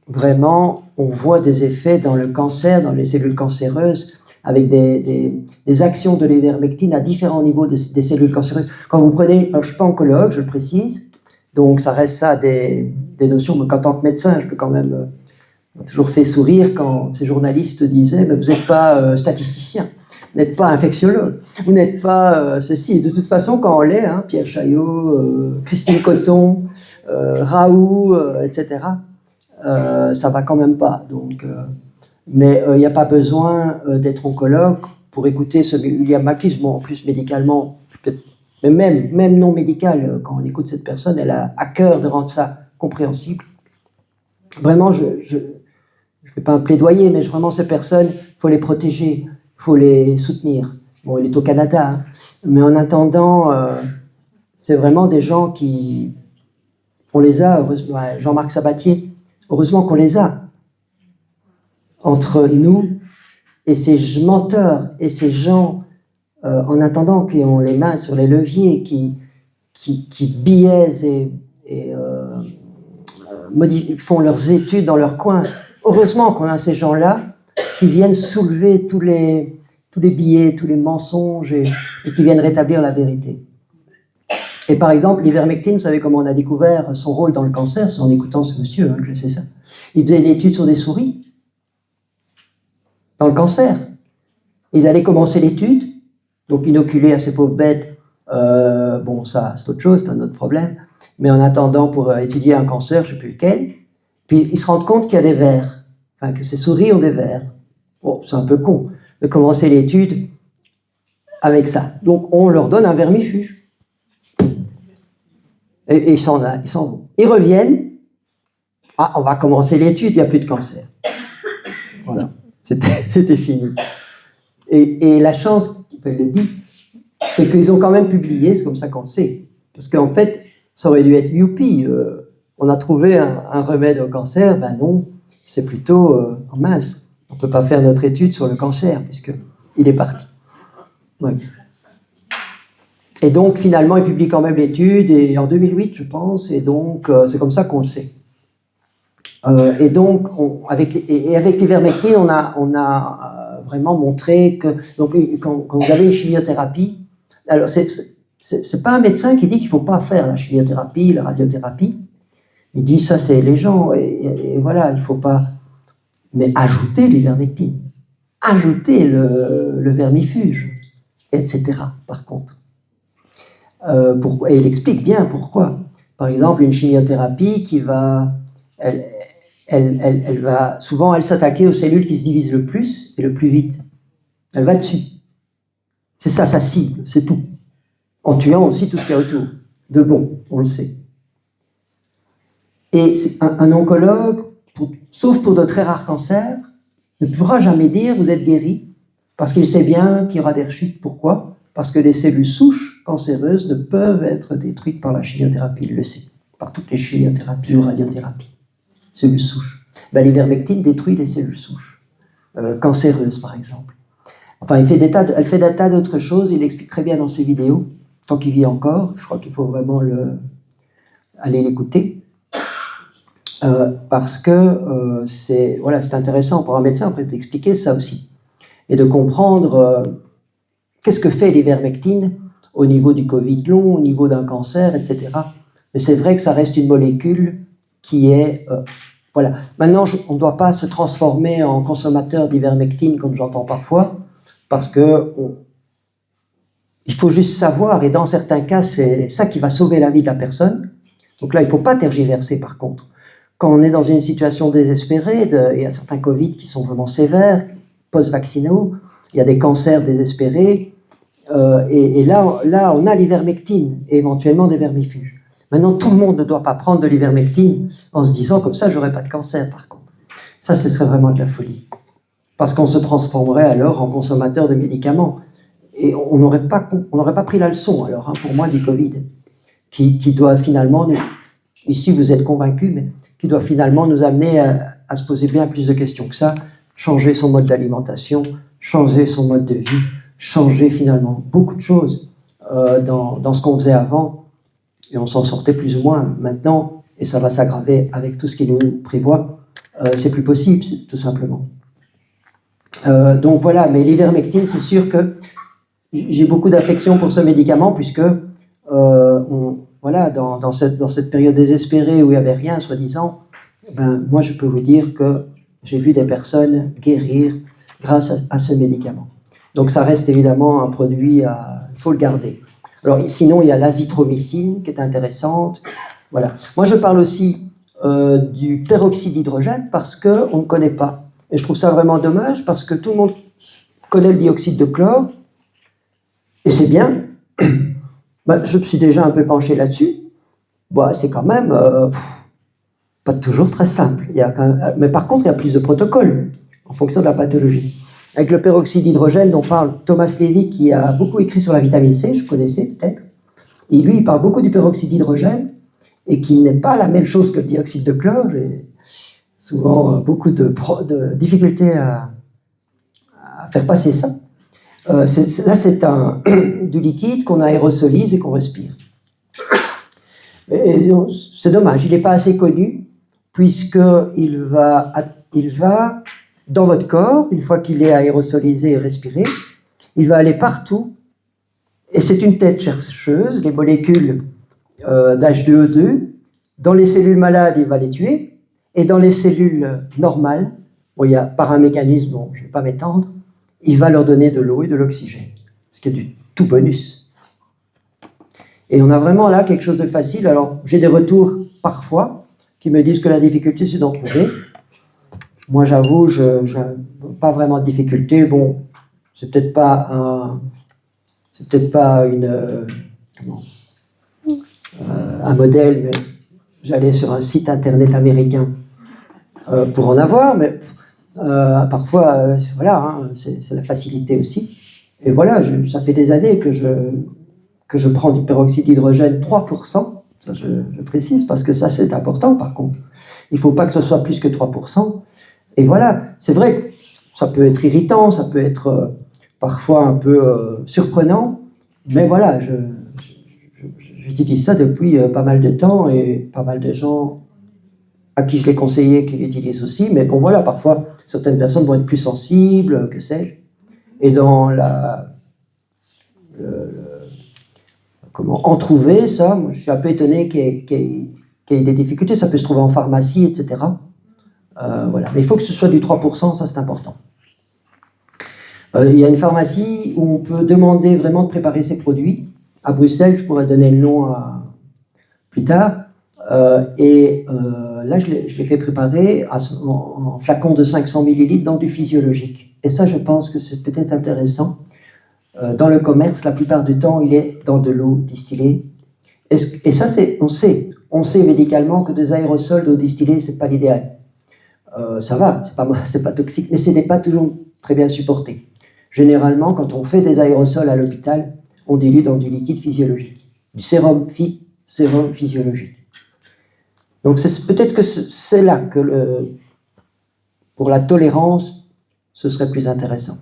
[SPEAKER 1] Vraiment, on voit des effets dans le cancer, dans les cellules cancéreuses, avec des actions de l'ivermectine à différents niveaux des cellules cancéreuses. Quand vous prenez, alors je ne suis pas oncologue, je le précise, donc ça reste ça des notions, mais qu'en tant que médecin, je peux quand même toujours fait sourire quand ces journalistes disaient « vous n'êtes pas statisticien, vous n'êtes pas infectiologue, vous n'êtes pas ceci ». De toute façon, quand on l'est, Pierre Chaillot, Christine Coton, Raoult, etc., ça va quand même pas. Donc, mais il n'y a pas besoin d'être oncologue pour écouter ce William Makis. Bon, en plus, médicalement, peut-être, mais même non médical, quand on écoute cette personne, elle a à cœur de rendre ça compréhensible. Vraiment, je ne fais pas un plaidoyer, mais vraiment, ces personnes, il faut les protéger. Il faut les soutenir. Bon, il est au Canada, hein. Mais en attendant, c'est vraiment des gens qui... On les a, heureusement, Jean-Marc Sabatier, heureusement qu'on les a. Entre nous et ces menteurs et ces gens, en attendant, qui ont les mains sur les leviers, qui biaisent et font leurs études dans leur coin. Heureusement qu'on a ces gens-là qui viennent soulever tous les biais, tous les mensonges et qui viennent rétablir la vérité. Et par exemple, l'ivermectine, vous savez comment on a découvert son rôle dans le cancer? C'est en écoutant ce monsieur, hein, je sais ça. Il faisait une étude sur des souris dans le cancer. Ils allaient commencer l'étude, donc inoculer à ces pauvres bêtes. Bon, ça, c'est autre chose, c'est un autre problème. Mais en attendant, pour étudier un cancer, je ne sais plus lequel, puis ils se rendent compte qu'il y a des vers, enfin que ces souris ont des vers. Bon, c'est un peu con de commencer l'étude avec ça. Donc, on leur donne un vermifuge. Et ils s'en vont. Ils reviennent. Ah, on va commencer l'étude, il n'y a plus de cancer. Voilà, c'était fini. Et la chance, elle le dit, c'est qu'ils ont quand même publié, c'est comme ça qu'on le sait. Parce qu'en fait, ça aurait dû être youpi, on a trouvé un remède au cancer, ben non, c'est plutôt en mince. On ne peut pas faire notre étude sur le cancer, puisqu'il est parti. Ouais. Et donc, finalement, il publie quand même l'étude, et en 2008, je pense, et donc, c'est comme ça qu'on le sait. Et donc, avec l'ivermectine, on a vraiment montré que, donc, quand vous avez une chimiothérapie, alors, c'est pas un médecin qui dit qu'il ne faut pas faire la chimiothérapie, la radiothérapie. Il dit ça, c'est les gens, et voilà, il ne faut pas. Mais ajouter l'ivermectine, ajouter le vermifuge, etc. Par contre. Pourquoi? Et il explique bien pourquoi. Par exemple, une chimiothérapie qui va. Elle va souvent s'attaquer aux cellules qui se divisent le plus et le plus vite. Elle va dessus. C'est ça sa cible, c'est tout. En tuant aussi tout ce qu'il y a autour. De bon, on le sait. Et un oncologue, sauf pour de très rares cancers, ne pourra jamais dire vous êtes guéri, parce qu'il sait bien qu'il y aura des rechutes. Pourquoi? Parce que les cellules souches cancéreuses ne peuvent être détruites par la chimiothérapie, il le sait, par toutes les chimiothérapies ou radiothérapies. Cellules souches. Ben, l'ivermectine détruit les cellules souches, cancéreuses par exemple. Enfin, elle fait des tas d'autres choses, il l'explique très bien dans ses vidéos, tant qu'il vit encore, je crois qu'il faut vraiment aller l'écouter, parce que c'est intéressant pour un médecin après d'expliquer ça aussi, et de comprendre qu'est-ce que fait l'ivermectine au niveau du Covid long, au niveau d'un cancer, etc. Mais c'est vrai que ça reste une molécule qui est... voilà. Maintenant, on ne doit pas se transformer en consommateur d'ivermectine, comme j'entends parfois, parce que il faut juste savoir, et dans certains cas, c'est ça qui va sauver la vie de la personne. Donc là, il ne faut pas tergiverser, par contre. Quand on est dans une situation désespérée, il y a certains Covid qui sont vraiment sévères, post-vaccinaux, il y a des cancers désespérés, et là, on a l'ivermectine, et éventuellement des vermifuges. Maintenant, tout le monde ne doit pas prendre de l'ivermectine en se disant, comme ça, j'aurai pas de cancer, par contre. Ça, ce serait vraiment de la folie. Parce qu'on se transformerait alors en consommateur de médicaments. Et on n'aurait pas pris la leçon, alors, hein, pour moi, du Covid, qui doit finalement, ici vous êtes convaincus, mais qui doit finalement nous amener à se poser bien plus de questions que ça, changer son mode d'alimentation, changer son mode de vie, changer finalement beaucoup de choses dans ce qu'on faisait avant, et on s'en sortait plus ou moins. Maintenant, et ça va s'aggraver avec tout ce qui nous prévoit, c'est plus possible, tout simplement. Donc voilà, mais l'ivermectine, c'est sûr que j'ai beaucoup d'affection pour ce médicament, puisque voilà, dans cette période désespérée où il n'y avait rien, soi-disant, ben, moi je peux vous dire que j'ai vu des personnes guérir grâce à ce médicament. Donc ça reste évidemment un produit, il faut le garder. Alors sinon, il y a l'azithromycine qui est intéressante. Voilà. Moi je parle aussi du peroxyde d'hydrogène parce qu'on ne connaît pas. Et je trouve ça vraiment dommage parce que tout le monde connaît le dioxyde de chlore, et c'est bien. Ben, je me suis déjà un peu penché là-dessus. Bon, c'est quand même pas toujours très simple. Mais par contre, il y a plus de protocoles en fonction de la pathologie. avec le peroxyde d'hydrogène dont parle Thomas Levy, qui a beaucoup écrit sur la vitamine C, je connaissais peut-être. Et lui, il parle beaucoup du peroxyde d'hydrogène, et qu'il n'est pas la même chose que le dioxyde de chlore. J'ai souvent beaucoup de difficultés à faire passer ça. Là, c'est du liquide qu'on aérosolise et qu'on respire. Et c'est dommage, il n'est pas assez connu, puisqu'il va dans votre corps, une fois qu'il est aérosolisé et respiré, il va aller partout, et c'est une tête chercheuse, les molécules d'H2O2, dans les cellules malades, il va les tuer, et dans les cellules normales, bon, il y a par un mécanisme dont je ne vais pas m'étendre, il va leur donner de l'eau et de l'oxygène, ce qui est du tout bonus. Et on a vraiment là quelque chose de facile. Alors, j'ai des retours parfois qui me disent que la difficulté, c'est d'en trouver. Moi, j'avoue, je n'ai pas vraiment de difficulté. Bon, c'est peut-être pas un modèle, mais j'allais sur un site internet américain pour en avoir, mais parfois, voilà, hein, c'est la facilité aussi. Et voilà, ça fait des années que je prends du peroxyde d'hydrogène 3%, ça je précise, parce que ça c'est important par contre. Il ne faut pas que ce soit plus que 3%. Et voilà, c'est vrai que ça peut être irritant, ça peut être parfois un peu surprenant, mais voilà, j'utilise ça depuis pas mal de temps, et pas mal de gens à qui je l'ai conseillé qui l'utilisent aussi, mais bon voilà, parfois certaines personnes vont être plus sensibles, que sais-je. Et dans comment en trouver ça, moi, je suis un peu étonné qu'il y ait des difficultés, ça peut se trouver en pharmacie, etc. Voilà. Mais il faut que ce soit du 3%, ça c'est important. Il y a une pharmacie où on peut demander vraiment de préparer ses produits. À Bruxelles, je pourrais donner le nom plus tard. Là, je l'ai fait préparer en flacon de 500 millilitres dans du physiologique. Et ça, je pense que c'est peut-être intéressant. Dans le commerce, la plupart du temps, il est dans de l'eau distillée. Et ça, on sait médicalement que des aérosols d'eau distillée, c'est pas l'idéal. Ça va, c'est pas toxique, mais ce n'est pas toujours très bien supporté. Généralement, quand on fait des aérosols à l'hôpital, on dilue dans du liquide physiologique, du sérum physiologique. Donc peut-être que c'est là que pour la tolérance, ce serait plus intéressant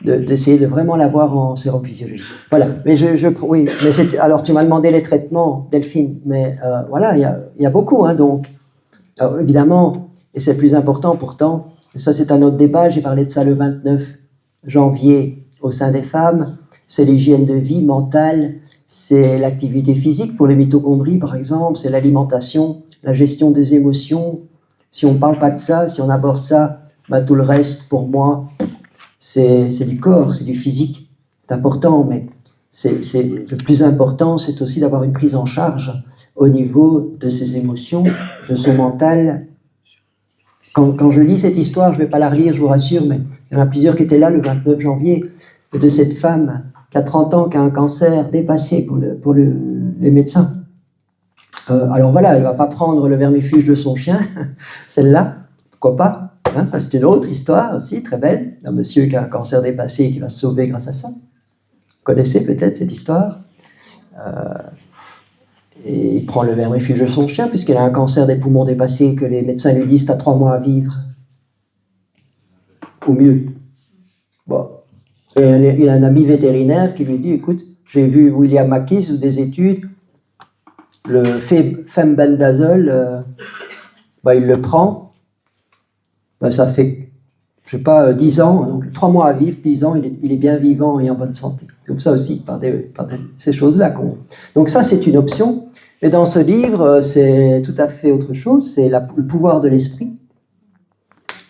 [SPEAKER 1] d'essayer de vraiment l'avoir en sérum physiologique. Voilà. Mais oui. Mais alors tu m'as demandé les traitements, Delphine. Mais voilà, il y a beaucoup. Hein, donc, alors, évidemment, et c'est le plus important pourtant. Ça, c'est un autre débat. J'ai parlé de ça le 29 janvier au sein des femmes. C'est l'hygiène de vie mentale. C'est l'activité physique pour les mitochondries, par exemple. C'est l'alimentation, la gestion des émotions. Si on ne parle pas de ça, si on aborde ça, bah, tout le reste, pour moi, c'est du corps, c'est du physique. C'est important, mais le plus important, c'est aussi d'avoir une prise en charge au niveau de ses émotions, de son mental. Quand je lis cette histoire, je ne vais pas la relire, je vous rassure, mais il y en a plusieurs qui étaient là le 29 janvier, de cette femme qui a 30 ans, qui a un cancer dépassé pour les médecins. Alors voilà, elle ne va pas prendre le vermifuge de son chien, celle-là, pourquoi pas, hein, ça c'est une autre histoire aussi, très belle, d'un monsieur qui a un cancer dépassé et qui va se sauver grâce à ça. Vous connaissez peut-être cette histoire. Et il prend le vermifuge de son chien, puisqu'il a un cancer des poumons dépassé, que les médecins lui disent « t'as 3 mois à vivre ». Ou mieux. Bon. Et il a un ami vétérinaire qui lui dit « écoute, j'ai vu William Mackis ou des études, le fembendazole, il le prend, ça fait, je sais pas, 10 ans, donc 3 mois à vivre, 10 ans, il est bien vivant et en bonne santé. » C'est comme ça aussi, par ces choses-là. Donc ça, c'est une option. Mais dans ce livre, c'est tout à fait autre chose, c'est le pouvoir de l'esprit,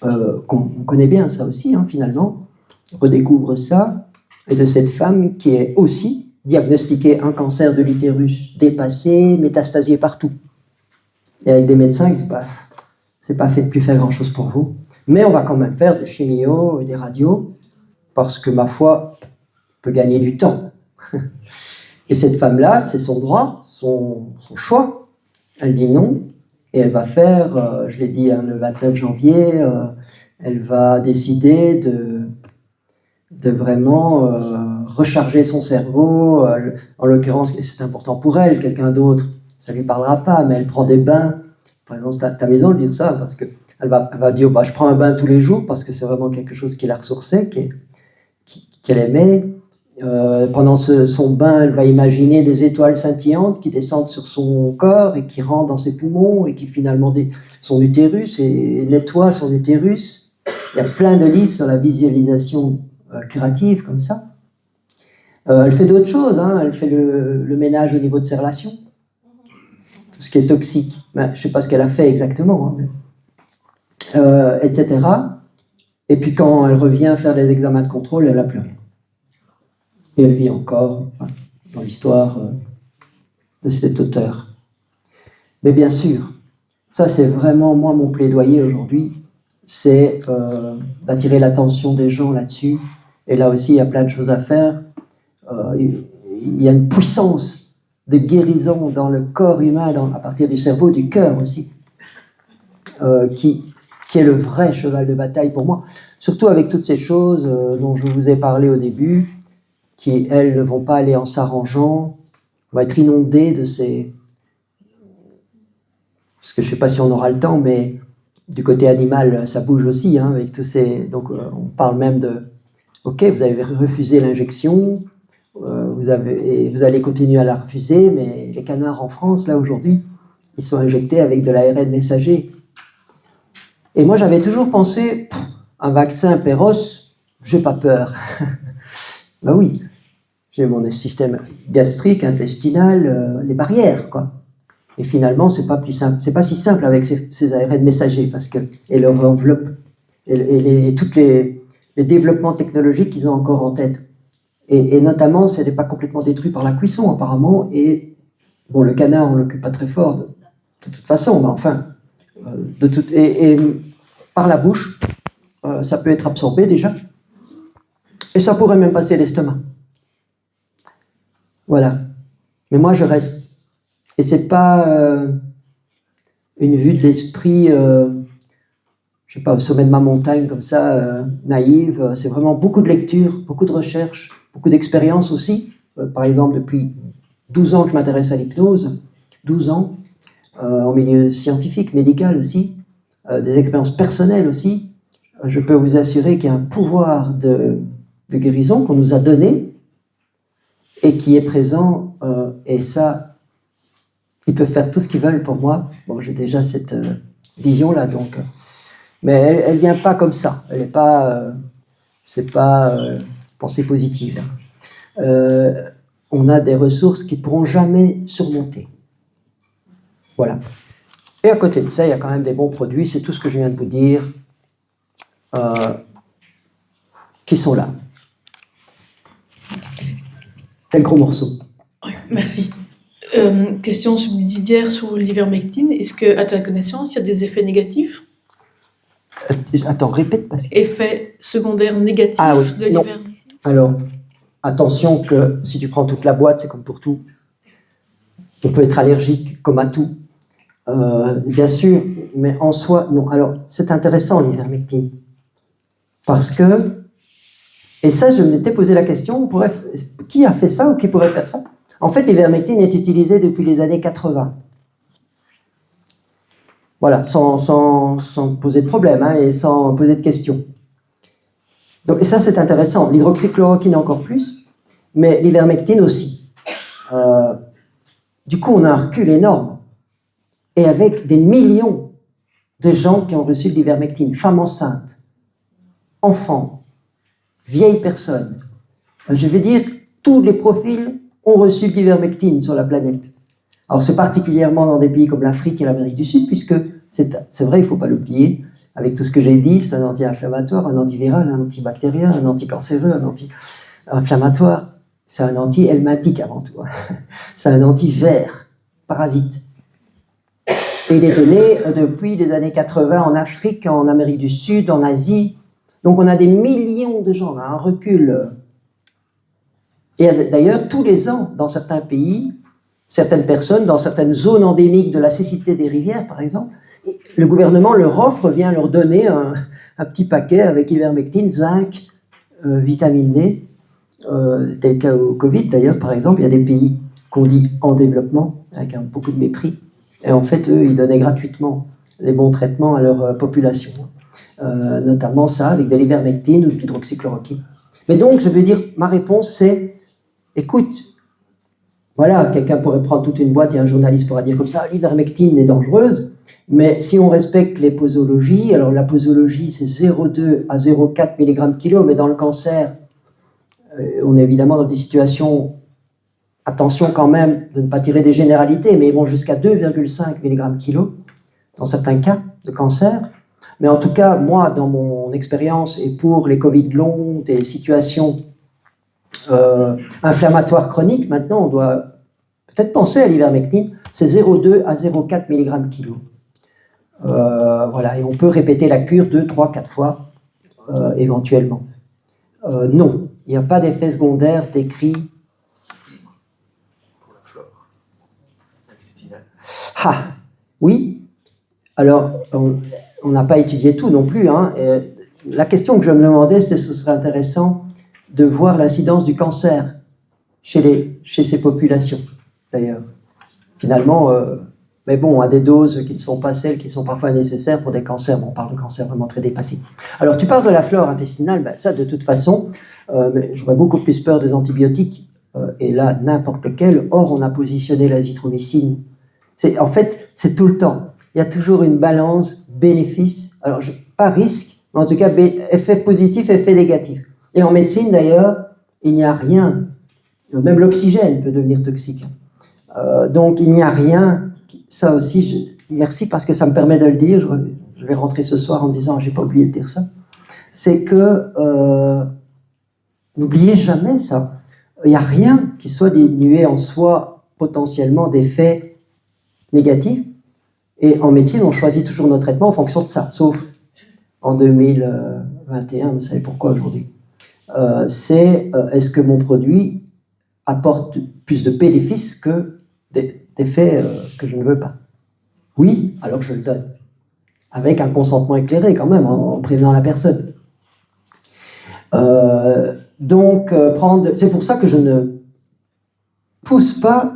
[SPEAKER 1] qu'on connaît bien ça aussi, hein, finalement. On redécouvre ça, et de cette femme qui est aussi diagnostiquée un cancer de l'utérus dépassé, métastasié partout. Et avec des médecins qui disent c'est pas fait de plus faire grand-chose pour vous, mais on va quand même faire des chimios et des radios, parce que, ma foi, on peut gagner du temps. Et cette femme-là, c'est son droit, son choix. Elle dit non, et elle va faire, je l'ai dit le 29 janvier, elle va décider de vraiment recharger son cerveau. En l'occurrence, c'est important pour elle, quelqu'un d'autre, ça ne lui parlera pas, mais elle prend des bains. Par exemple, c'est amusant de dire ça, parce qu'elle va dire, bah, je prends un bain tous les jours, parce que c'est vraiment quelque chose qui la ressourçait, qu'elle aimait. Pendant son bain, elle va imaginer des étoiles scintillantes qui descendent sur son corps et qui rentrent dans ses poumons et qui finalement son utérus et nettoient son utérus. Il y a plein de livres sur la visualisation curative comme ça. Elle fait d'autres choses, hein. Elle fait le ménage au niveau de ses relations, tout ce qui est toxique. Ben, je ne sais pas ce qu'elle a fait exactement, hein, etc. Et puis quand elle revient faire les examens de contrôle, elle n'a plus rien. Et elle vit encore dans l'histoire de cet auteur. Mais bien sûr, ça c'est vraiment moi mon plaidoyer aujourd'hui, c'est d'attirer l'attention des gens là-dessus. Et là aussi, il y a plein de choses à faire. Il y a une puissance de guérison dans le corps humain, à partir du cerveau, du cœur aussi, qui est le vrai cheval de bataille pour moi. Surtout avec toutes ces choses dont je vous ai parlé au début, qui, elles, ne vont pas aller en s'arrangeant. On va être inondé de ces... Parce que je ne sais pas si on aura le temps, mais du côté animal, ça bouge aussi, hein, avec tous ces... Donc, on parle même de... Ok, vous avez refusé l'injection, vous allez continuer à la refuser, mais les canards en France, là, aujourd'hui, ils sont injectés avec de l'ARN messager. Et moi, j'avais toujours pensé, un vaccin Perros, j'ai pas peur. Ben oui, j'ai mon système gastrique, intestinal, les barrières, quoi. Et finalement, c'est pas plus simple, c'est pas si simple avec ces ARN messagers, parce que, et leur enveloppe, et tous les développements technologiques qu'ils ont encore en tête. Et notamment, ce n'est pas complètement détruit par la cuisson, apparemment, et bon, le canard, on ne l'occupe pas très fort, de toute façon, mais enfin, et par la bouche, ça peut être absorbé déjà, et ça pourrait même passer l'estomac. Voilà. Mais moi, je reste. Et c'est pas une vue de l'esprit, je sais pas, au sommet de ma montagne comme ça, naïve. C'est vraiment beaucoup de lecture, beaucoup de recherche, beaucoup d'expérience aussi. Par exemple, depuis 12 ans que je m'intéresse à l'hypnose, 12 ans, en milieu scientifique, médical aussi, des expériences personnelles aussi. Je peux vous assurer qu'il y a un pouvoir de guérison qu'on nous a donné et qui est présent, et ça, ils peuvent faire tout ce qu'ils veulent pour moi. Bon, j'ai déjà cette vision-là, donc. Mais elle vient pas comme ça. Elle n'est pas, c'est pas pensée positive. On a des ressources qui pourront jamais surmonter. Voilà. Et à côté de ça, il y a quand même des bons produits. C'est tout ce que je viens de vous dire, qui sont là. C'est le gros morceau.
[SPEAKER 2] Oui, merci. Question subsidiaire sur l'ivermectine. Est-ce que, à ta connaissance, il y a des effets négatifs?
[SPEAKER 1] Attends, répète parce que...
[SPEAKER 2] Effets secondaires négatifs de l'ivermectine?
[SPEAKER 1] Alors, attention que si tu prends toute la boîte, c'est comme pour tout. On peut être allergique comme à tout. Bien sûr, mais en soi, non. Alors, c'est intéressant l'ivermectine. Parce que, et ça, je m'étais posé la question, qui a fait ça ou qui pourrait faire ça? En fait, l'ivermectine est utilisée depuis les années 80. Voilà, sans poser de problème, hein, et sans poser de questions. Donc, et ça, c'est intéressant. L'hydroxychloroquine encore plus, mais l'ivermectine aussi. Du coup, on a un recul énorme. Et avec des millions de gens qui ont reçu de l'ivermectine, femmes enceintes, enfants, vieilles personnes. Je vais dire, tous les profils ont reçu de l'ivermectine sur la planète. Alors, c'est particulièrement dans des pays comme l'Afrique et l'Amérique du Sud, puisque c'est vrai, il ne faut pas l'oublier, avec tout ce que j'ai dit, c'est un anti-inflammatoire, un antiviral, un antibactérien, un anticancéreux, un anti-inflammatoire. C'est un anti-helmintique avant tout. C'est un anti-ver, parasite. Et il est donné depuis les années 80 en Afrique, en Amérique du Sud, en Asie. Donc on a des millions de gens, on a un recul. Et d'ailleurs, tous les ans, dans certains pays, certaines personnes, dans certaines zones endémiques de la cécité des rivières, par exemple, le gouvernement leur offre, vient leur donner un petit paquet avec ivermectine, zinc, vitamine D. Tel le cas au Covid d'ailleurs, par exemple, il y a des pays qu'on dit en développement, avec beaucoup de mépris, et en fait, eux, ils donnaient gratuitement les bons traitements à leur population, notamment ça, avec de l'ivermectine ou de l'hydroxychloroquine. Mais donc, je veux dire, ma réponse, c'est, écoute, voilà, quelqu'un pourrait prendre toute une boîte et un journaliste pourra dire comme ça, l'ivermectine est dangereuse, mais si on respecte les posologies, alors la posologie, c'est 0,2 à 0,4 mg/kg, mais dans le cancer, on est évidemment dans des situations, attention quand même de ne pas tirer des généralités, mais bon, jusqu'à 2,5 mg/kg dans certains cas de cancer. Mais en tout cas, moi, dans mon expérience, et pour les Covid longs, des situations inflammatoires chroniques, maintenant, on doit peut-être penser à l'ivermectine, c'est 0,2 à 0,4 mg/kg. Voilà, et on peut répéter la cure 2, 3, 4 fois, éventuellement. Non, il n'y a pas d'effet secondaire décrit.
[SPEAKER 5] Pour la flore intestinale.
[SPEAKER 1] Ah, oui. Alors, on n'a pas étudié tout non plus. Hein. La question que je me demandais, c'est ce serait intéressant de voir l'incidence du cancer chez ces populations, d'ailleurs. Finalement, mais bon, à des doses qui ne sont pas celles qui sont parfois nécessaires pour des cancers. Bon, on parle de cancers vraiment très dépassés. Alors, tu parles de la flore intestinale, ben, ça, de toute façon, j'aurais beaucoup plus peur des antibiotiques, et là, n'importe lequel. Or, on a positionné l'azithromycine. En fait, c'est tout le temps. Il y a toujours une balance bénéfice. Alors, pas risque, mais en tout cas, effet positif, effet négatif. Et en médecine, d'ailleurs, il n'y a rien. Même l'oxygène peut devenir toxique. Donc, il n'y a rien. Ça aussi, merci parce que ça me permet de le dire. Je vais rentrer ce soir en disant, j'ai pas oublié de dire ça. C'est que, n'oubliez jamais ça. Il n'y a rien qui soit dénué en soi potentiellement d'effets négatifs. Et en médecine, on choisit toujours nos traitements en fonction de ça, sauf en 2021, vous savez pourquoi aujourd'hui. Est-ce que mon produit apporte plus de bénéfices que d'effets que je ne veux pas? Oui, alors je le donne. Avec un consentement éclairé quand même, en prévenant la personne. C'est pour ça que je ne pousse pas.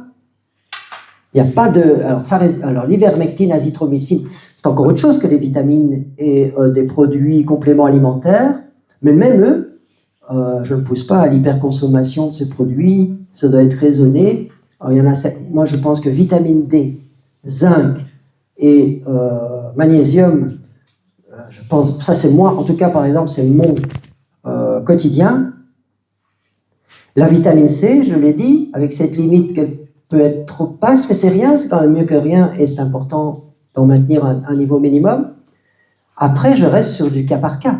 [SPEAKER 1] Il n'y a pas de. Alors l'ivermectine, azithromycine, c'est encore autre chose que les vitamines et des produits compléments alimentaires, mais même eux, je ne pousse pas à l'hyperconsommation de ces produits, ça doit être raisonné. Alors, il y en a, moi je pense que vitamine D, zinc et magnésium, je pense, ça c'est moi, en tout cas par exemple, c'est mon quotidien. La vitamine C, je l'ai dit, avec cette limite qu'elle peut être trop basse, mais c'est rien, c'est quand même mieux que rien, et c'est important d'en maintenir un niveau minimum. Après, je reste sur du cas par cas.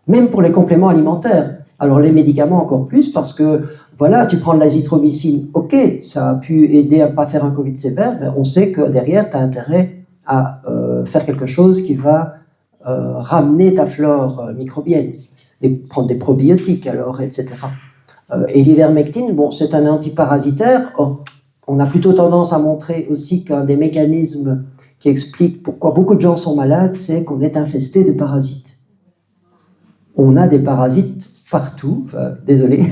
[SPEAKER 1] Même pour les compléments alimentaires. Alors les médicaments encore plus, parce que, voilà, tu prends de l'azithromycine, ok, ça a pu aider à ne pas faire un Covid sévère, mais on sait que derrière, tu as intérêt à faire quelque chose qui va ramener ta flore microbienne, et prendre des probiotiques alors, etc. Et l'ivermectine, bon, c'est un antiparasitaire. Or, on a plutôt tendance à montrer aussi qu'un des mécanismes qui explique pourquoi beaucoup de gens sont malades, c'est qu'on est infesté de parasites. On a des parasites partout, enfin, désolé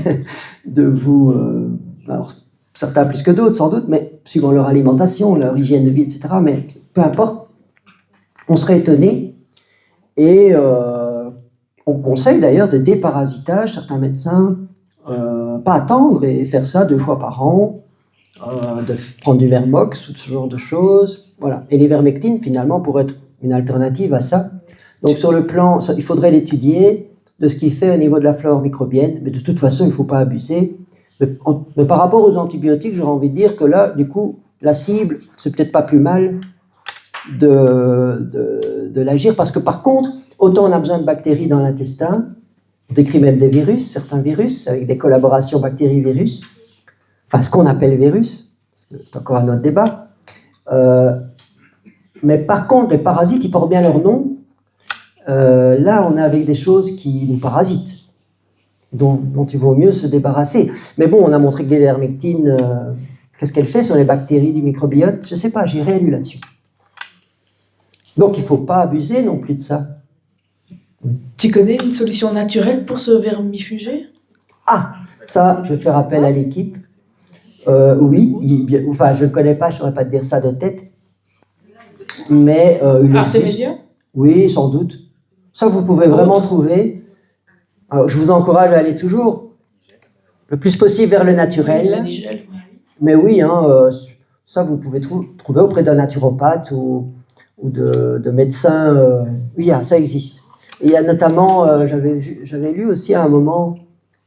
[SPEAKER 1] de vous... alors, certains plus que d'autres, sans doute, mais suivant leur alimentation, leur hygiène de vie, etc. Mais peu importe, on serait étonné. Et on conseille d'ailleurs de déparasitage, certains médecins, pas attendre et faire ça 2 fois par an, de prendre du Vermox ou ce genre de choses. Voilà. Et l'ivermectine, finalement, pourrait être une alternative à ça. Donc, sur le plan, il faudrait l'étudier de ce qu'il fait au niveau de la flore microbienne, mais de toute façon, il ne faut pas abuser. Mais par rapport aux antibiotiques, j'aurais envie de dire que là, du coup, la cible, c'est peut-être pas plus mal de l'agir, parce que par contre, autant on a besoin de bactéries dans l'intestin, on décrit même des virus, certains virus, avec des collaborations bactéries-virus, enfin ce qu'on appelle virus, c'est encore un autre débat. Mais par contre, les parasites, ils portent bien leur nom. Là, on est avec des choses qui nous parasitent, dont il vaut mieux se débarrasser. Mais bon, on a montré que l'ivermectine, qu'est-ce qu'elle fait sur les bactéries du microbiote? Je ne sais pas, j'ai rien lu là-dessus. Donc, il ne faut pas abuser non plus de ça.
[SPEAKER 2] Tu connais une solution naturelle pour se vermifuger?
[SPEAKER 1] Ah, ça, je vais faire appel à l'équipe. Oui, enfin, je ne connais pas, je ne saurais pas te dire ça de tête. Mais il existe.
[SPEAKER 2] Artémisia?
[SPEAKER 1] Oui, sans doute. Ça, vous pouvez vraiment trouver. Alors, je vous encourage à aller toujours le plus possible vers le naturel.
[SPEAKER 2] La nigelle, ouais.
[SPEAKER 1] Mais oui, ça, vous pouvez trouver auprès d'un naturopathe ou de médecins. Oui, ça existe. Et il y a notamment, j'avais lu aussi à un moment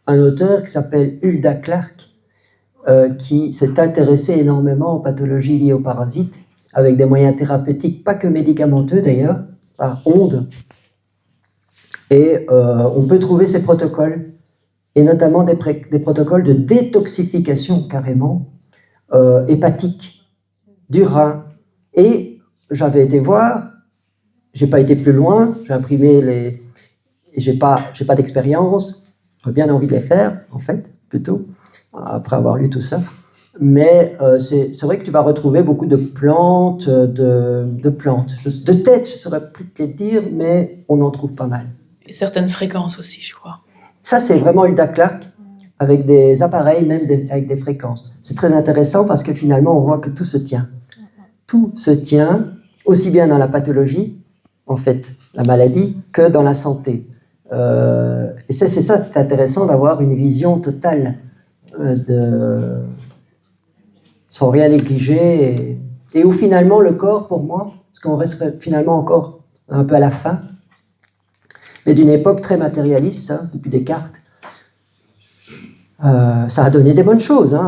[SPEAKER 1] un auteur qui s'appelle Hulda Clark, qui s'est intéressé énormément aux pathologies liées aux parasites, avec des moyens thérapeutiques, pas que médicamenteux d'ailleurs, par ondes. Et on peut trouver ces protocoles, et notamment des protocoles de détoxification carrément, hépatique, du rein. Et j'avais été voir, j'ai pas été plus loin, j'ai imprimé les... J'ai pas d'expérience, j'aurais bien envie de les faire, en fait, plutôt, après avoir lu tout ça. Mais c'est vrai que tu vas retrouver beaucoup de plantes, de plantes. De tête, je ne saurais plus te les dire, mais on en trouve pas mal.
[SPEAKER 2] Et certaines fréquences aussi, je crois.
[SPEAKER 1] Ça, c'est vraiment Hulda Clark, avec des appareils, même avec des fréquences. C'est très intéressant parce que finalement, on voit que tout se tient. Tout se tient, aussi bien dans la pathologie, en fait, la maladie, que dans la santé. Et c'est intéressant d'avoir une vision totale sans rien négliger, et où finalement le corps, pour moi, parce qu'on reste finalement encore un peu à la fin, mais d'une époque très matérialiste, depuis Descartes, ça a donné des bonnes choses,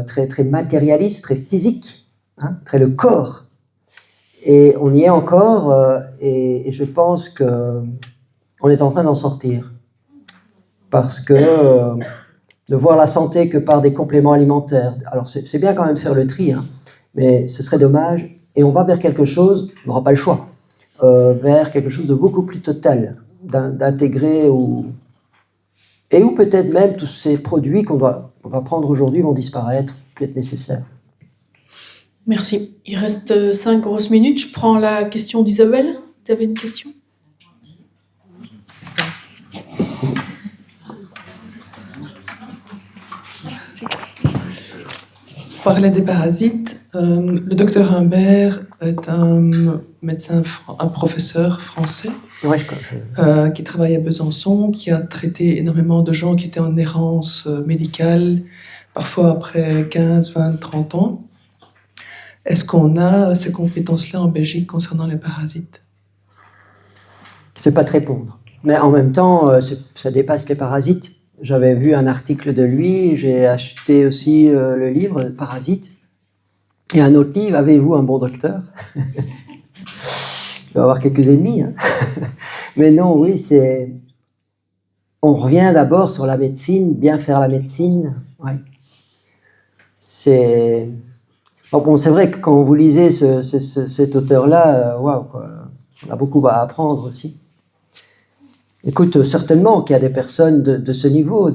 [SPEAKER 1] très, très matérialiste, très physique, très le corps. Et on y est encore, et je pense qu'on est en train d'en sortir. Parce que de voir la santé que par des compléments alimentaires, alors c'est bien quand même de faire le tri, mais ce serait dommage, et on va vers quelque chose, on n'aura pas le choix, vers quelque chose de beaucoup plus total, d'intégrer, et où peut-être même tous ces produits qu'on va prendre aujourd'hui vont disparaître, peut-être nécessaires.
[SPEAKER 2] Merci. Il reste 5 grosses minutes. Je prends la question d'Isabelle. Tu avais une question?
[SPEAKER 6] Merci. On parlait des parasites. Le docteur Humbert est un médecin, un professeur français qui travaille à Besançon, qui a traité énormément de gens qui étaient en errance médicale, parfois après 15, 20, 30 ans. Est-ce qu'on a ces compétences-là en Belgique concernant les parasites?
[SPEAKER 1] Je ne sais pas te répondre. Mais en même temps, ça dépasse les parasites. J'avais vu un article de lui, j'ai acheté aussi le livre Parasites. Et un autre livre, Avez-vous un bon docteur? Je vais avoir quelques ennemis. Mais non, oui, on revient d'abord sur la médecine, bien faire la médecine. Ouais. Bon, c'est vrai que quand vous lisez cet auteur-là, waouh, on a beaucoup à apprendre aussi. Écoute, certainement qu'il y a des personnes de ce niveau.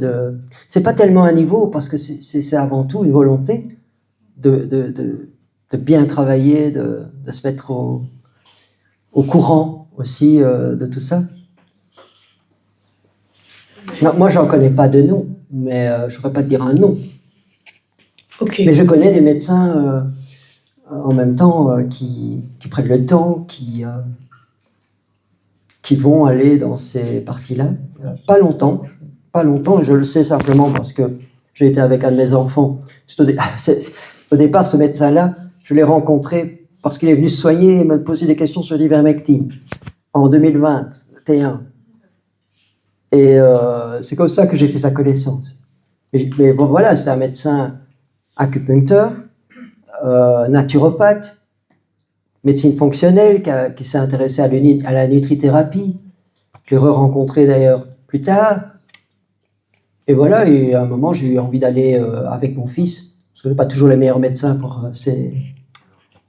[SPEAKER 1] C'est pas tellement un niveau, parce que c'est avant tout une volonté de bien travailler, de se mettre au courant aussi de tout ça. Non, moi, j'en connais pas de nom, mais je ne saurais pas te dire un nom.
[SPEAKER 2] Okay.
[SPEAKER 1] Mais je connais des médecins en même temps qui prennent le temps, qui vont aller dans ces parties-là. Pas longtemps, je le sais simplement parce que j'ai été avec un de mes enfants. Au départ, ce médecin-là, je l'ai rencontré parce qu'il est venu se soigner et me poser des questions sur l'ivermectine en 2021. Et c'est comme ça que j'ai fait sa connaissance. Mais bon, voilà, c'était un médecin acupuncteur, naturopathe, médecine fonctionnelle, qui s'est intéressé à la nutrithérapie. Je l'ai re-rencontré d'ailleurs plus tard. Et voilà, et à un moment, j'ai eu envie d'aller avec mon fils, parce que je n'ai pas toujours les meilleurs médecins pour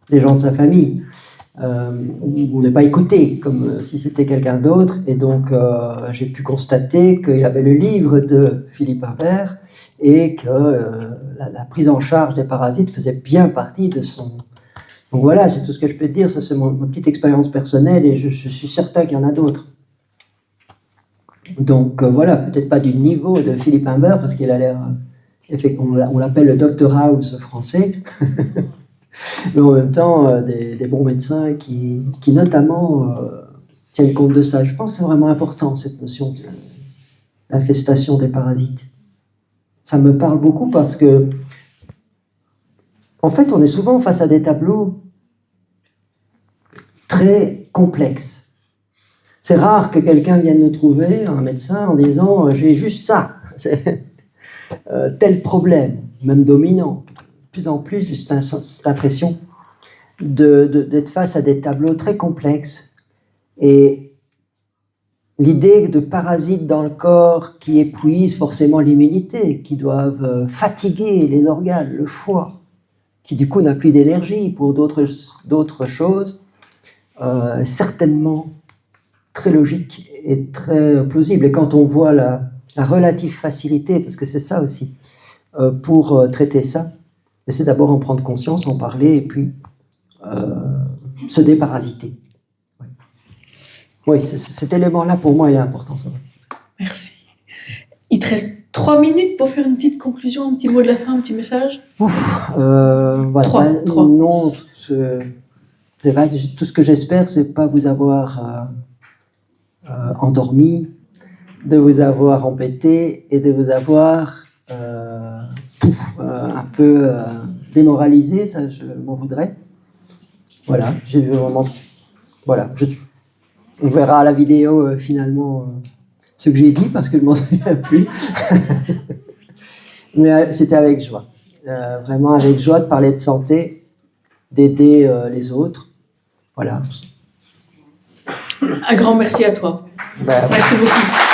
[SPEAKER 1] les gens de sa famille. On n'est pas écouté, comme si c'était quelqu'un d'autre. Et donc, j'ai pu constater qu'il avait le livre de Philippe Humbert et que la prise en charge des parasites faisait bien partie de son... Donc voilà, c'est tout ce que je peux te dire. Ça, c'est ma petite expérience personnelle et je suis certain qu'il y en a d'autres. Donc voilà, peut-être pas du niveau de Philippe Imbert, parce qu'il a l'air, on l'appelle le Dr House français, mais en même temps des bons médecins qui notamment tiennent compte de ça. Je pense que c'est vraiment important, cette notion d'infestation des parasites. Ça me parle beaucoup parce que, en fait, on est souvent face à des tableaux très complexes. C'est rare que quelqu'un vienne nous trouver, un médecin, en disant « j'ai juste ça ». C'est tel problème, même dominant. De plus en plus, j'ai cette impression d'être face à des tableaux très complexes. Et l'idée de parasites dans le corps qui épuisent forcément l'immunité, qui doivent fatiguer les organes, le foie, qui du coup n'a plus d'énergie pour d'autres choses, certainement très logique et très plausible. Et quand on voit la relative facilité, parce que c'est ça aussi, pour traiter ça, c'est d'abord en prendre conscience, en parler, et puis se déparasiter. Oui, cet élément-là, pour moi, il est important. Ça.
[SPEAKER 4] Merci. Il te reste 3 minutes pour faire une petite conclusion, un petit mot de la fin, un petit message.
[SPEAKER 1] Voilà.
[SPEAKER 4] 3.
[SPEAKER 1] Non, c'est vrai, tout ce que j'espère, c'est pas vous avoir endormi, de vous avoir embêté et de vous avoir un peu démoralisé, ça je m'en voudrais. Voilà, j'ai vraiment... Voilà, on verra à la vidéo finalement ce que j'ai dit parce que je ne m'en souviens plus. Mais c'était avec joie. Vraiment avec joie de parler de santé, d'aider les autres. Voilà.
[SPEAKER 2] Un grand merci à toi.
[SPEAKER 1] Ben,
[SPEAKER 2] Merci beaucoup.